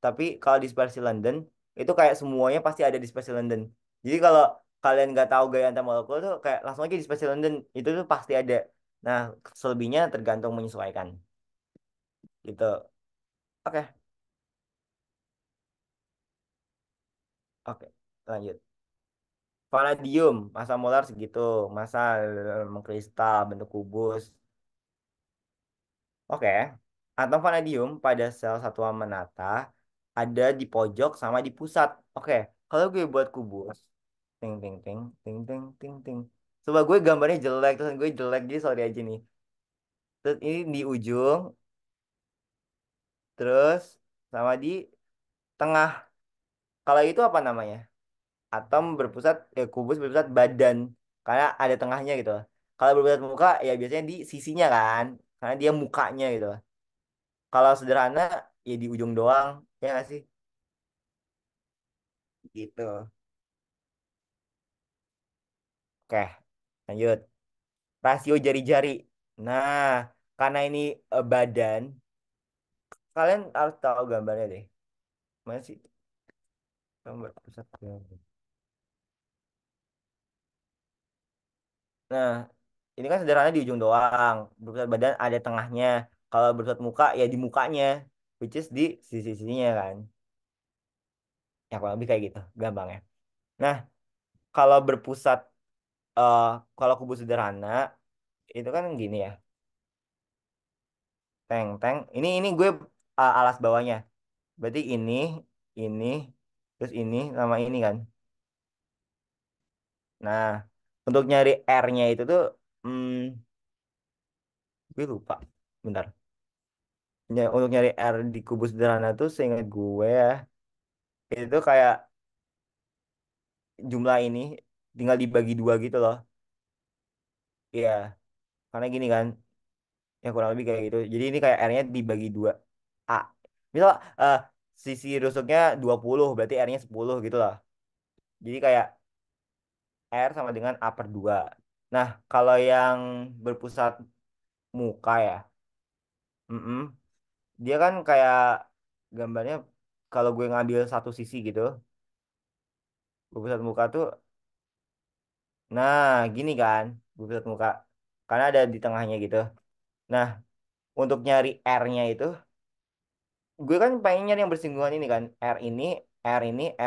Tapi kalau dispersi London, itu kayak semuanya pasti ada dispersi London. Jadi kalau kalian nggak tahu gaya antar molekul tuh kayak langsung aja dispersi London, itu tuh pasti ada. Nah, selebihnya tergantung menyesuaikan. Gitu. Oke, oke. Lanjut. Vanadium, massa molar segitu. Massa mengkristal, bentuk kubus. Oke. Atom vanadium pada sel satuan menata ada di pojok sama di pusat. Oke. Kalau gue buat kubus, ting ting ting ting ting ting ting. Coba gue gambarnya jelek, terus gue jelek jadi sorry aja nih. Terus ini di ujung, terus sama di tengah. Kalau itu apa namanya? Atom berpusat, kubus berpusat badan, karena ada tengahnya gitu. Kalau berpusat muka, ya biasanya di sisinya kan, karena dia mukanya gitu. Kalau sederhana, ya di ujung doang, ya nggak sih? Gitu. Oke, lanjut. Rasio jari-jari. Nah, karena ini badan, kalian harus tahu gambarnya deh. Mana sih? Gambar pusat. Nah, ini kan sederhana di ujung doang. Berpusat badan ada tengahnya. Kalau berpusat muka, ya di mukanya. Which is di sisi-sisinya kan. Ya, kurang lebih kayak gitu. Gampang ya. Nah, kalau berpusat, eh kalau kubus sederhana, itu kan gini ya. Teng, teng. Ini gue alas bawahnya. Berarti ini, terus ini, sama ini kan. Nah, untuk nyari R-nya itu tuh, hmm, gue lupa. Bentar. Ya, untuk nyari R di kubus sederhana tuh seingat gue ya, itu kayak jumlah ini tinggal dibagi dua gitu loh. Iya, karena gini kan, ya kurang lebih kayak gitu. Jadi ini kayak R-nya dibagi dua. A. Misal sisi rusuknya 20, berarti R-nya 10 gitu loh. Jadi kayak R sama dengan A per 2. Nah, kalau yang berpusat muka ya, mm-mm, dia kan kayak gambarnya kalau gue ngambil satu sisi gitu, berpusat muka tuh, nah gini kan, berpusat muka. Karena ada di tengahnya gitu. Nah, untuk nyari R-nya itu, gue kan pengen nyari yang bersinggungan ini kan, R ini,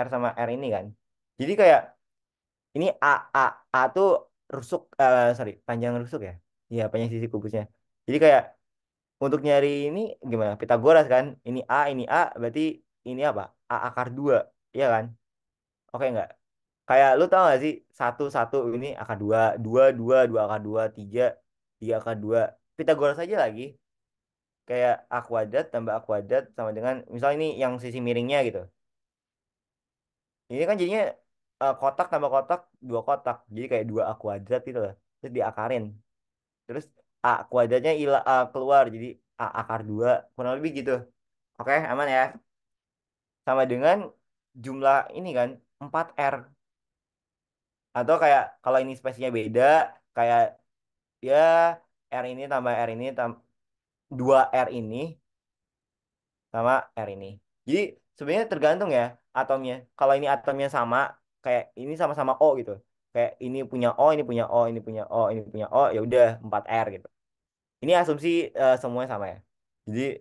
R sama R ini kan. Jadi kayak ini A tuh rusuk, sorry, panjang rusuk ya. Iya, panjang sisi kubusnya. Jadi kayak untuk nyari ini gimana? Pitagoras kan. Ini A, berarti ini apa? A akar 2, iya kan? Oke nggak? Kayak lu tau gak sih? Satu, satu ini akar 2, 2, 2, 2 akar 2, 3, 3 akar 2. Pitagoras aja lagi. Kayak A kuadrat tambah A kuadrat sama dengan, misal ini yang sisi miringnya gitu. Ini kan jadinya kotak tambah kotak, 2 kotak. Jadi kayak 2 A kuadrat gitu loh. Terus diakarin. Terus A kuadratnya keluar. Jadi A akar 2. Kurang lebih gitu. Oke, aman ya. Sama dengan jumlah ini kan 4R. Atau kayak kalau ini spesiesnya beda, kayak ya R ini tambah R ini 2R ini sama R ini. Jadi sebenarnya tergantung ya atomnya. Kalau ini atomnya sama, kayak ini sama-sama O gitu. Kayak ini punya O, ini punya O, ini punya O, ini punya O, ya udah 4R gitu. Ini asumsi semuanya sama ya. Jadi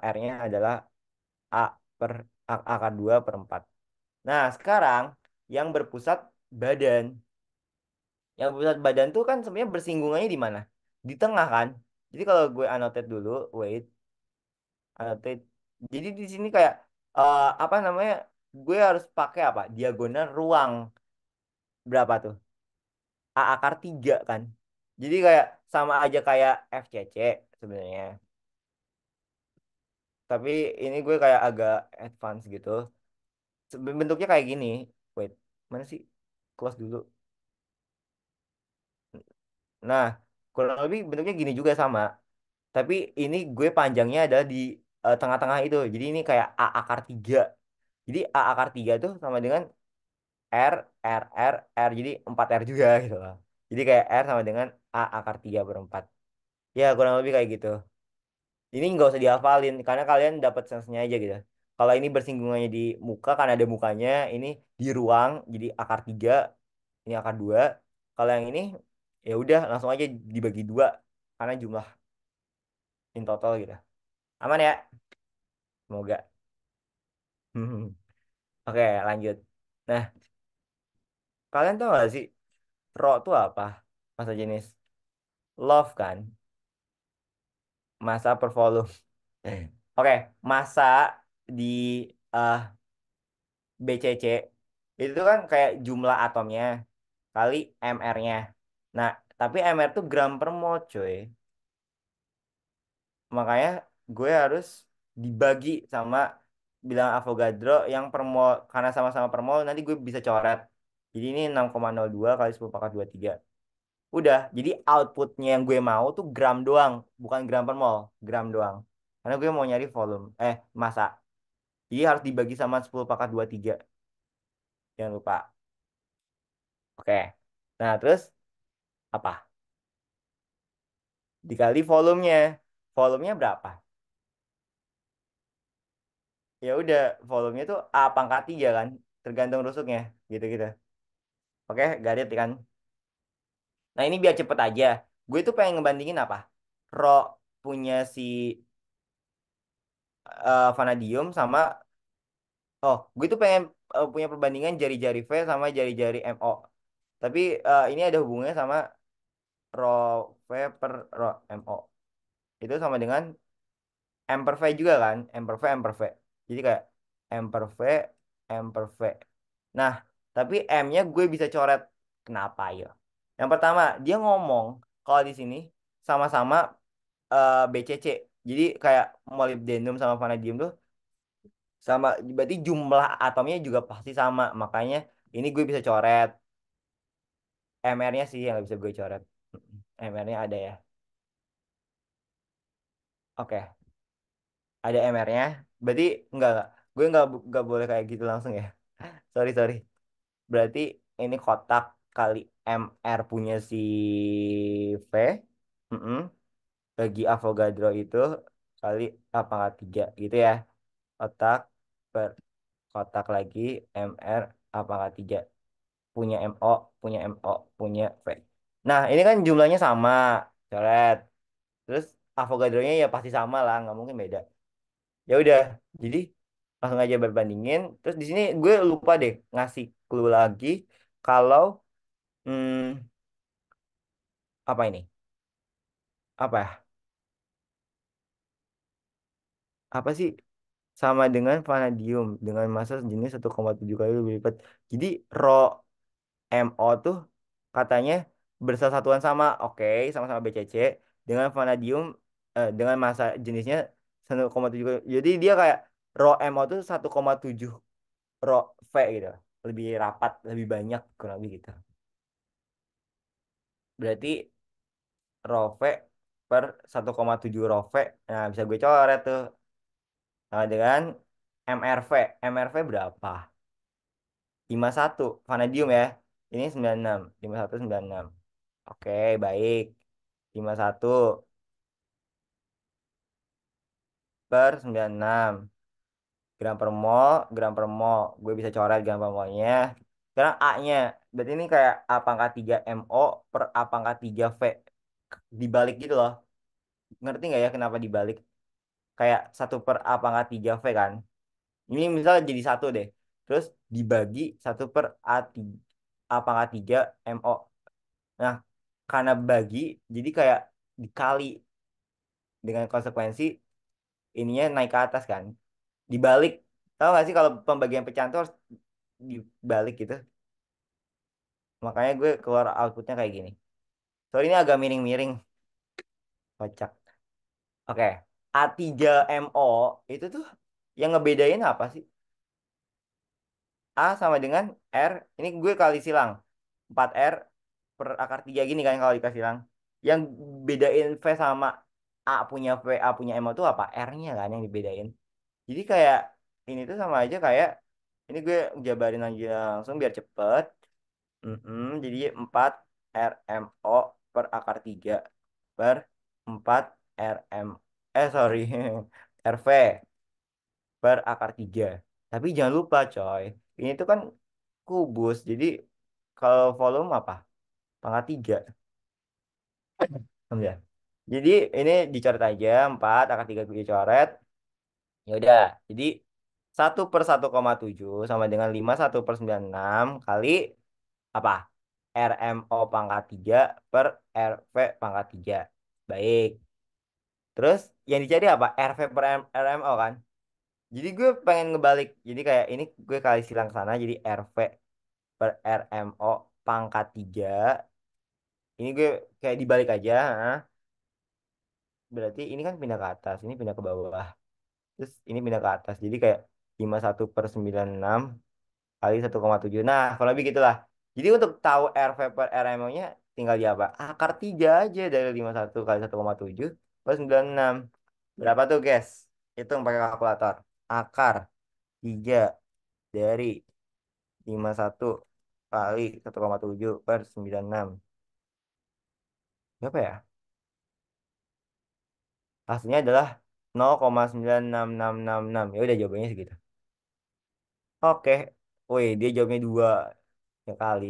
R-nya adalah A per akar 2 per 4. Nah, sekarang yang berpusat badan. Yang berpusat badan tuh kan sebenarnya bersinggungannya di mana? Di tengah kan? Jadi kalau gue annotate dulu, wait, annotate. Jadi di sini kayak apa namanya? Gue harus pakai apa? Diagonal ruang berapa tuh? A akar 3 kan? Jadi kayak sama aja kayak FCC sebenarnya. Tapi ini gue kayak agak advance gitu. Bentuknya kayak gini. Wait, mana sih? Close dulu. Nah, kurang lebih bentuknya gini juga sama. Tapi ini gue panjangnya adalah di tengah-tengah itu. Jadi ini kayak A akar 3. Jadi A akar 3 tuh sama dengan R, R. Jadi 4R juga gitu loh. Jadi kayak R sama dengan A akar 3 per 4. Ya, kurang lebih kayak gitu. Ini nggak usah dihafalin karena kalian dapat sensenya aja gitu. Kalau ini bersinggungannya di muka karena ada mukanya, ini di ruang jadi akar 3, ini akar 2. Kalau yang ini ya udah langsung aja dibagi 2 karena jumlah in total gitu. Aman ya? Semoga. Oke, lanjut. Nah, kalian tahu gak sih Rho itu apa? Masa jenis love kan? Massa per volume. Oke, massa di BCC itu kan kayak jumlah atomnya kali MR-nya. Nah, tapi MR tuh gram per mol, coy. Makanya gue harus dibagi sama bilang Avogadro yang per mol, karena sama-sama per mol nanti gue bisa coret. Jadi ini 6,02 kali 10 pangkat 23. Udah, jadi outputnya yang gue mau tuh gram doang, bukan gram per mol, gram doang. Karena gue mau nyari volume, massa. Jadi harus dibagi sama 10 pangkat 23. Jangan lupa. Oke. Nah, terus apa? Dikali volumenya. Volumenya berapa? Ya udah, volumenya tuh A pangkat 3 kan, tergantung rusuknya, gitu-gitu. Oke, garit kan. Nah, ini biar cepet aja. Gue tuh pengen ngebandingin apa? Rho punya si vanadium sama, oh, gue tuh pengen punya perbandingan jari-jari V sama jari-jari MO. Tapi ini ada hubungannya sama rho V per rho MO. Itu sama dengan M per V juga kan? M per V. Jadi kayak M per V, M per V. Nah, tapi M-nya gue bisa coret. Kenapa ya? Yang pertama, dia ngomong kalau di sini sama-sama BCC. Jadi kayak molybdenum sama vanadium tuh sama, berarti jumlah atomnya juga pasti sama. Makanya ini gue bisa coret. MR-nya sih yang nggak bisa gue coret. MR-nya ada ya. Oke, ada MR-nya. Berarti enggak. Gue nggak boleh kayak gitu langsung ya. Sorry, sorry. Berarti ini kotak kali MR punya si V. Mm-mm. Bagi Avogadro itu kali A pangkat 3 gitu ya. Kotak per kotak lagi MR A pangkat 3. Punya MO, punya MO, punya V. Nah, ini kan jumlahnya sama. Coret. Terus Avogadronya ya pasti sama lah, nggak mungkin beda. Ya udah, jadi langsung aja berbandingin. Terus di sini gue lupa deh ngasih clue lagi kalau hmm, apa ini? Apa ya? Apa sih sama dengan vanadium dengan massa sejenis 1,7 kali lebih lipat. Jadi Rho MO tuh katanya bersatuan sama, oke, sama-sama BCC dengan vanadium dengan massa jenisnya 1,7 kali. Jadi dia kayak Rho MO tuh 1,7 Rho V gitu. Lebih rapat, lebih banyak kurang lebih gitu. Berarti Rho V per 1,7 Rho V. Nah, bisa gue coret tuh. Sama dengan MRV. MRV berapa? 51 vanadium ya. Ini 96, 51 96. Oke, baik. 51 per 96 gram per mol. Gue bisa coret gram per molnya. Sekarang A-nya. Berarti ini kayak A pangkat 3 MO per A pangkat 3 V. Dibalik gitu loh. Ngerti nggak ya kenapa dibalik? Kayak 1/A pangkat 3 V kan. Ini misalnya jadi satu deh. Terus dibagi 1/A3 A pangkat 3 MO. Nah, karena bagi, jadi kayak dikali dengan konsekuensi ininya naik ke atas kan. Dibalik. Tahu nggak sih kalau pembagian pecahan tuh harus dibalik gitu. Makanya gue keluar outputnya kayak gini. So ini agak miring-miring. Kocak. Oke. A3MO itu tuh yang ngebedain apa sih? A sama dengan R. Ini gue kali silang. 4R per akar 3 gini kan kalau dikasih silang. Yang bedain V sama A punya M itu apa? R-nya kan yang dibedain. Jadi kayak ini tuh sama aja kayak ini gue jabarin aja langsung biar cepet. Jadi 4 RMO per akar 3 per 4 RM sorry RV per akar 3. Tapi jangan lupa coy, ini tuh kan kubus. Jadi kalau volume apa? Pangkat 3. Ya. Jadi ini dicoret aja 4 akar 3 gue coret. Ya udah. Jadi 1/1,7 sama dengan 51/96 kali apa? RMO pangkat 3 per RV pangkat 3. Baik. Terus yang dicari apa? RV per RMO kan? Jadi gue pengen ngebalik. Jadi kayak ini gue kali silang ke sana jadi RV per RMO pangkat 3. Ini gue kayak dibalik aja. Berarti ini kan pindah ke atas, ini pindah ke bawah. Terus ini pindah ke atas. Jadi kayak 51/96 kali 1,7. Nah, kalau lebih gitulah. Jadi untuk tahu RV per RMO-nya tinggal di apa? Akar 3 aja dari 51 kali 1,7 per 96. Berapa tuh, guys? Hitung pakai kalkulator. Akar 3 dari 51 kali 1,7 per 96. Berapa ya? Hasilnya adalah 0,96666. Ya udah jawabannya segitu. Oke. Wih, dia jawabnya dua ya kali.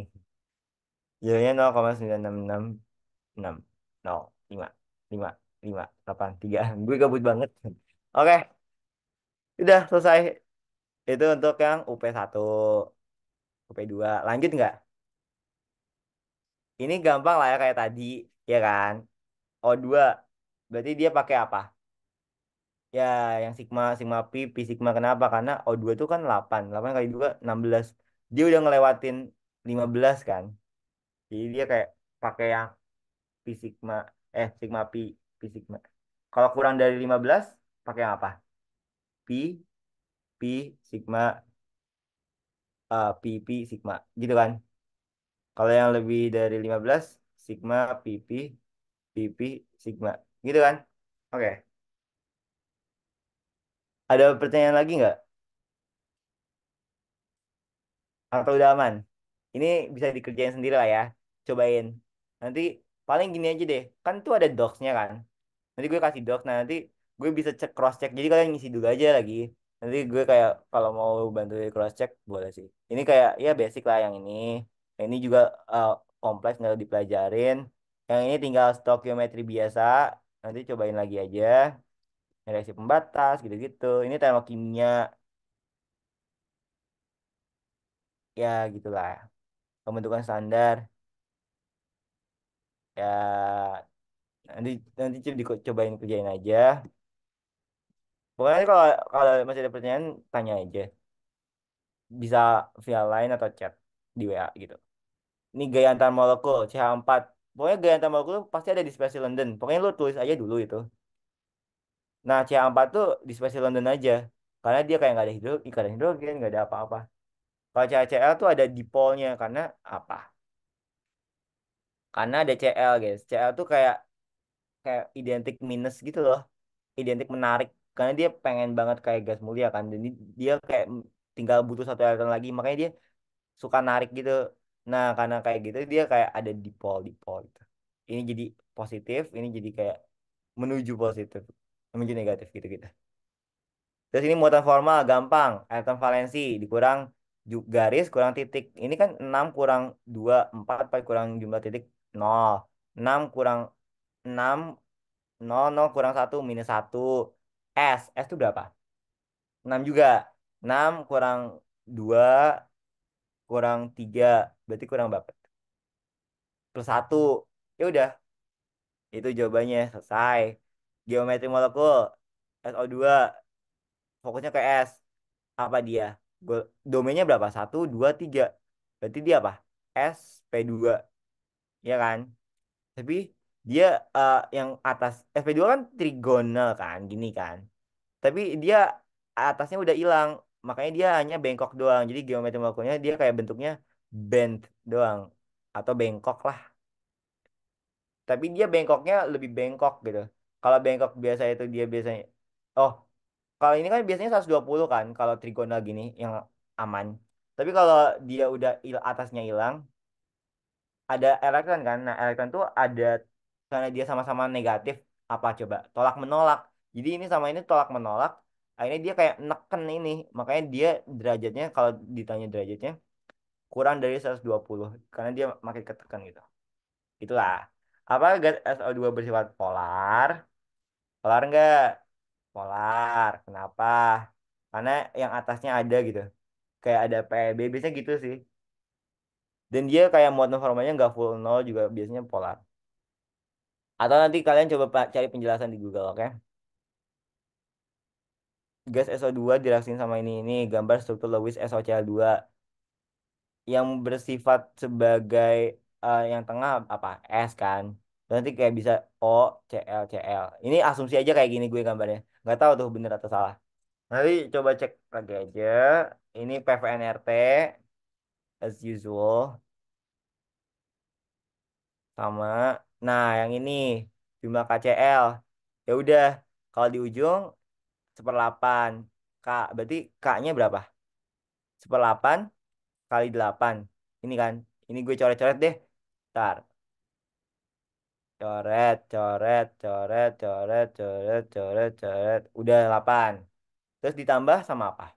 Jawabnya 0,9666. 0, 5, 5, 5, 8, 3. Gue gabut banget. Oke, udah selesai. Itu untuk yang UP1, UP2. Lanjut nggak? Ini gampang lah ya kayak tadi, ya kan? O2. Berarti dia pakai apa? Ya, yang sigma, sigma pi, pi sigma. Kenapa? Karena O2 itu kan 8. 8 kali 2, 16. Dia udah ngelewatin 15 kan? Jadi dia kayak pakai yang pi sigma, sigma pi, pi sigma. Kalau kurang dari 15, pakai yang apa? Pi, pi, sigma, pi, pi, sigma. Gitu kan? Kalau yang lebih dari 15, sigma, pi, pi, pi, pi, sigma. Gitu kan? Oke. Ada pertanyaan lagi nggak? Atau udah aman? Ini bisa dikerjain sendiri lah ya. Cobain. Nanti paling gini aja deh. Kan tuh ada docs-nya kan. Nanti gue kasih docs. Nah, nanti gue bisa cek cross check. Jadi kalian ngisi dulu aja lagi. Nanti gue kayak kalau mau bantu cross check boleh sih. Ini kayak ya basic lah yang ini. Yang ini juga kompleks nggak dipelajarin. Yang ini tinggal stoikiometri biasa. Nanti cobain lagi aja. reaksi pembatas gitu-gitu. Ini termokimia ya gitulah. Pembentukan standar ya nanti nanti cobain kerjain aja. Pokoknya kalau kalau masih ada pertanyaan tanya aja. Bisa via line atau chat di WA gitu. Ini gaya antar molekul CH4. Pokoknya gaya antar molekul pasti ada di spesies London. Pokoknya lu tulis aja dulu itu. Nah, CH4 tuh di spesies London aja. Karena dia kayak nggak ada ikatan hidrogen, nggak ada apa-apa. Kalau CHCl tuh ada dipolnya karena apa? Karena ada Cl, guys. Cl tuh kayak kayak identik minus gitu loh. Identik menarik. Karena dia pengen banget kayak gas mulia kan. Jadi dia kayak tinggal butuh satu elektron lagi. Makanya dia suka narik gitu. Nah, karena kayak gitu dia kayak ada dipol gitu. Ini jadi positif, ini jadi kayak menuju positif, menuju negatif gitu-gitu. Terus ini muatan formal gampang, elektron valensi dikurang garis kurang titik. Ini kan 6 kurang 2 4 pi kurang jumlah titik 0. 6 kurang 6 0 kurang 1 - 1. S itu berapa? 6 juga. 6 kurang 2 kurang 3 berarti kurang berapa? Plus 1. Ya udah, itu jawabannya selesai. Geometri molekul SO2 fokusnya ke S. Apa dia? Domainnya berapa? 1 2 3. Berarti dia apa? SP2, ya kan? Tapi dia yang atas SP2 kan trigonal kan, gini kan. Tapi dia atasnya udah hilang, makanya dia hanya bengkok doang. Jadi geometri molekulnya dia kayak bentuknya bent doang atau bengkok lah. Tapi dia bengkoknya lebih bengkok gitu. Kalau bengkok biasa itu dia biasanya, oh, kalau ini kan biasanya 120 kan kalau trigonal gini yang aman. Tapi kalau dia udah atasnya hilang, ada elektron kan. Nah, elektron tuh ada karena dia sama-sama negatif apa coba? Tolak menolak. Jadi ini sama ini tolak menolak. Akhirnya dia kayak neken ini. Makanya dia derajatnya kalau ditanya derajatnya kurang dari 120 karena dia makin ketekan gitu. Itulah. Apa gas SO2 bersifat polar? Polar enggak? Polar. Kenapa? Karena yang atasnya ada gitu. Kayak ada PB biasanya gitu sih. Dan dia kayak muatan formanya nggak full nol juga biasanya polar. Atau nanti kalian coba cari penjelasan di Google, oke? Gas SO2 direaksiin sama ini gambar struktur Lewis SOCl2 yang bersifat sebagai yang tengah apa? S kan. Nanti kayak bisa O Cl. Ini asumsi aja kayak gini gue gambarnya. Nggak tahu tuh bener atau salah. Nanti coba cek lagi aja. Ini PVNRT as usual sama. Nah, yang ini jumlah KCl. Ya udah, kalau di ujung 1/8. K berarti K-nya berapa? 1/8 kali 8. Ini kan. Ini gue coret-coret deh. Ntar. Coret, coret, coret, coret, coret, coret, coret. Udah 8. Terus ditambah sama apa?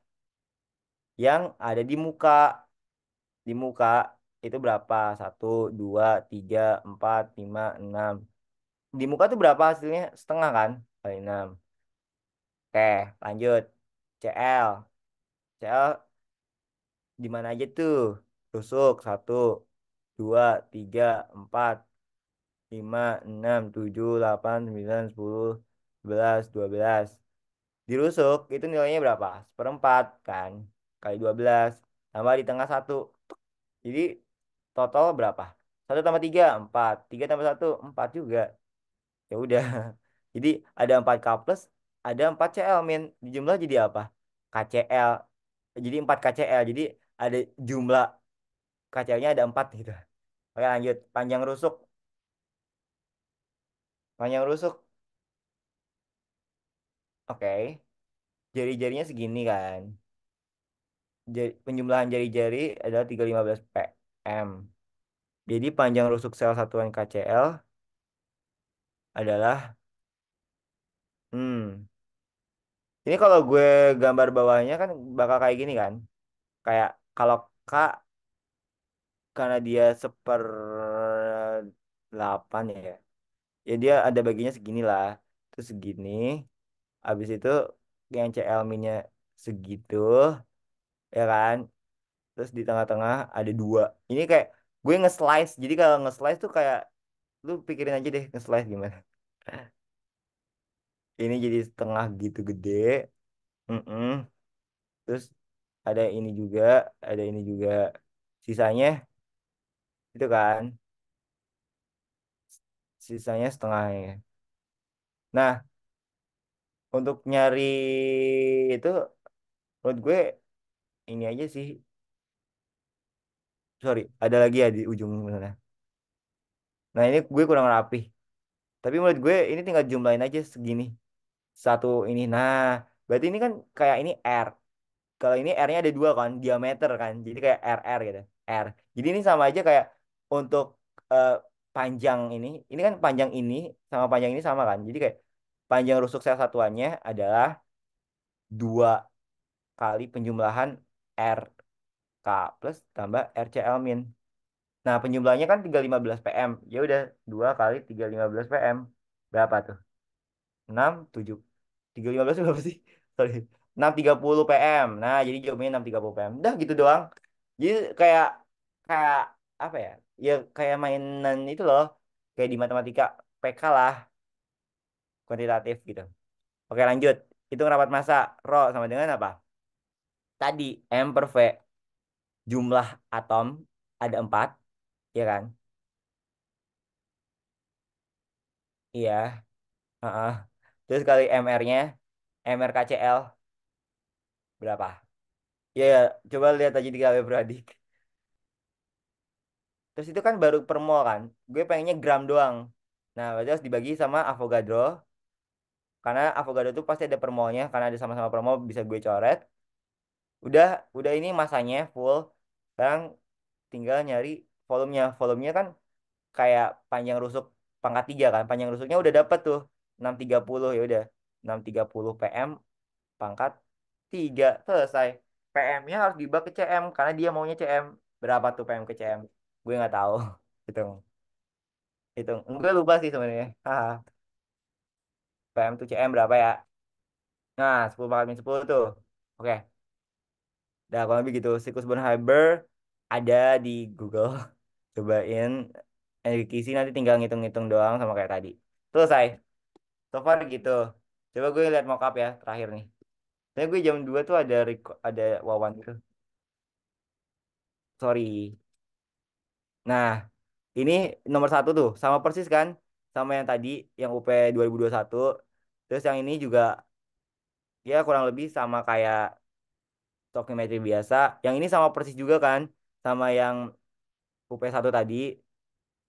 Yang ada di muka. Di muka itu berapa? 1 2 3 4 5 6. Di muka tuh berapa hasilnya? Setengah kan? Kali 6. Oke, lanjut. CL. CL di mana aja tuh? Tusuk 1 2 3 4 5 6 7 8 9 10 11 12. Dirusuk itu nilainya berapa? 1/4 kan? Kali 12. Tambah di tengah 1. Jadi total berapa? 1 tambah 3 4. 3 tambah 1 4 juga. Ya udah. Jadi ada 4K plus, ada 4 CL min. Dijumlah jadi apa? KCL. Jadi 4 KCL. Jadi ada jumlah KCL-nya ada 4 gitu. Oke lanjut. Panjang rusuk. Panjang rusuk. Oke. Jari-jarinya segini kan. Penjumlahan jari-jari adalah 315 pm. Jadi panjang rusuk sel satuan KCl adalah hmm. Ini kalau gue gambar bawahnya kan bakal kayak gini kan. Kayak kalau K karena dia 1/8 ya. Ya dia ada baginya segini lah. Terus segini. Habis itu yang CL-minnya segitu, ya kan? Terus di tengah-tengah ada dua. Ini kayak gue nge-slice. Jadi kalau nge-slice tuh kayak lu pikirin aja deh nge-slice gimana. Ini jadi setengah gitu gede. Mm-mm. Terus ada ini juga, ada ini juga. Sisanya itu kan, sisanya setengahnya. Nah, untuk nyari itu menurut gue ini aja sih. Sorry, ada lagi ya di ujung sana. Nah, ini gue kurang rapih. Tapi menurut gue ini tinggal jumlahin aja segini. Satu ini. Nah, berarti ini kan kayak ini R. Kalau ini R-nya ada dua kan, diameter kan. Jadi kayak RR gitu. R. Jadi ini sama aja kayak untuk eh, panjang ini kan panjang ini sama panjang ini sama kan. Jadi kayak panjang rusuk sel satuannya adalah dua kali penjumlahan RK plus tambah RCL min. Nah, penjumlahannya kan 315 pm. Ya udah, 2 kali 315 pm. Berapa tuh? 6 7 315 berapa sih? Sorry. 630 pm. Nah, jadi jawabannya 630 pm. Udah gitu doang. Jadi kayak kayak apa ya? Ya kayak mainan itu loh. Kayak di matematika PK lah, kuantitatif gitu. Oke, lanjut. Hitung rapat massa Rho sama dengan apa? Tadi M per V jumlah atom ada 4, ya kan? Iya, heeh. Terus kali MR-nya, MRKCl berapa? Ya, ya, coba lihat aja di KW beradik. Terus itu kan baru per mol kan. Gue pengennya gram doang. Nah, berarti harus dibagi sama Avogadro. Karena Avogadro itu pasti ada per molnya. Karena ada sama-sama per mol bisa gue coret. Udah ini masanya full. Sekarang tinggal nyari volumenya. Volumenya kan kayak panjang rusuk pangkat 3 kan. Panjang rusuknya udah dapet tuh. 630 ya udah. 630 pm pangkat 3 selesai. PM-nya harus dibagi ke CM karena dia maunya CM. Berapa tuh PM ke CM? Gue nggak tahu. Hitung. Hitung. Gue lupa sih sebenarnya. Haha. PM tuh CM berapa ya? Nah, 10 pangkat min 10 tuh. Oke. Dah, kalau lebih gitu. Siklus Born-Haber ada di Google. Cobain. Kisi nanti tinggal ngitung-ngitung doang sama kayak tadi. Selesai. So far gitu. Coba gue lihat mockup ya terakhir nih. Tapi gue jam 2 tuh ada wawan gitu. Sorry. Nah, ini nomor satu tuh. Sama persis kan? Sama yang tadi. Yang UP 2021. Terus yang ini juga ya kurang lebih sama kayak stoichiometri biasa. Yang ini sama persis juga kan? Sama yang UP1 tadi.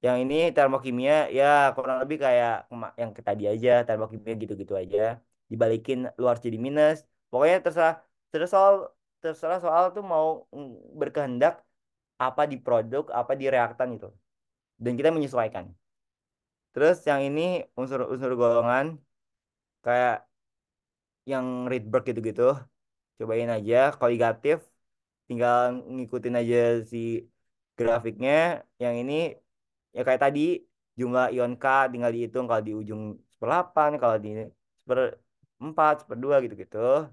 Yang ini termokimia ya kurang lebih kayak yang ke tadi aja. Termokimia gitu-gitu aja. Dibalikin luar jadi minus. Pokoknya terserah. Terserah soal, terserah soal tuh mau berkehendak apa di produk, apa di reaktan itu. Dan kita menyesuaikan. Terus yang ini unsur-unsur golongan kayak yang Rydberg gitu-gitu. Cobain aja koligatif tinggal ngikutin aja si grafiknya. Yang ini ya kayak tadi jumlah ion K tinggal dihitung kalau di ujung 1/8, kalau di 1/4, 1/2 gitu-gitu.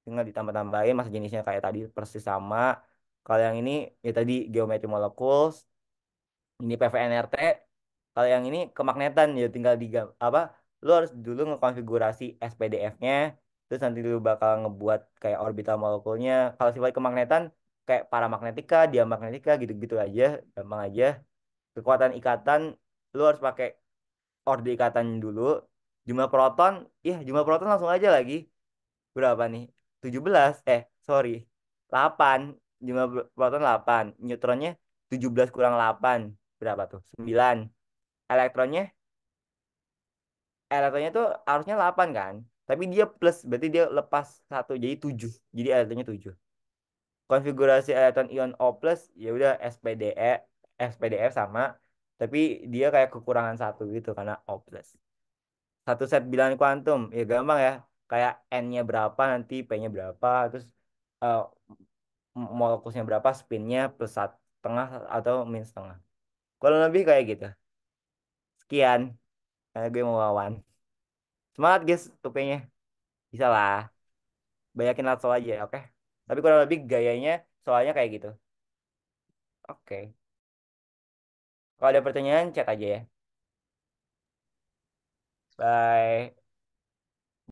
Tinggal ditambah-tambahin masa jenisnya kayak tadi persis sama. Kalau yang ini ya tadi geometri molekul, ini PVNRT. Kalau yang ini kemagnetan ya tinggal di apa? Lu harus dulu ngekonfigurasi SPDF-nya, terus nanti lu bakal ngebuat kayak orbital molekulnya. Kalau sifat kemagnetan kayak paramagnetika, diamagnetika gitu-gitu aja, gampang aja. Kekuatan ikatan lu harus pakai orde ikatan dulu. Jumlah proton, jumlah proton langsung aja lagi. Berapa nih? 17, sorry. 8. Jumlah proton 8. Neutronnya 17 kurang 8. Berapa tuh? 9. Elektronnya elektronnya tuh harusnya 8 kan, tapi dia plus berarti dia lepas satu jadi 7, jadi elektronnya 7. Konfigurasi elektron ion O plus ya udah SPDF sama, tapi dia kayak kekurangan satu gitu karena O plus. Satu set bilangan kuantum ya gampang ya, kayak N-nya berapa nanti P-nya berapa, terus eh, molekulnya berapa, spinnya plus setengah atau min setengah, kalau lebih kayak gitu. Sekian, karena gue mau wawan. Semangat guys, tupenya. Bisa lah. Banyakin lato aja, oke? Tapi kurang lebih gayanya soalnya kayak gitu. Oke. Kalau ada pertanyaan, chat aja ya. Bye.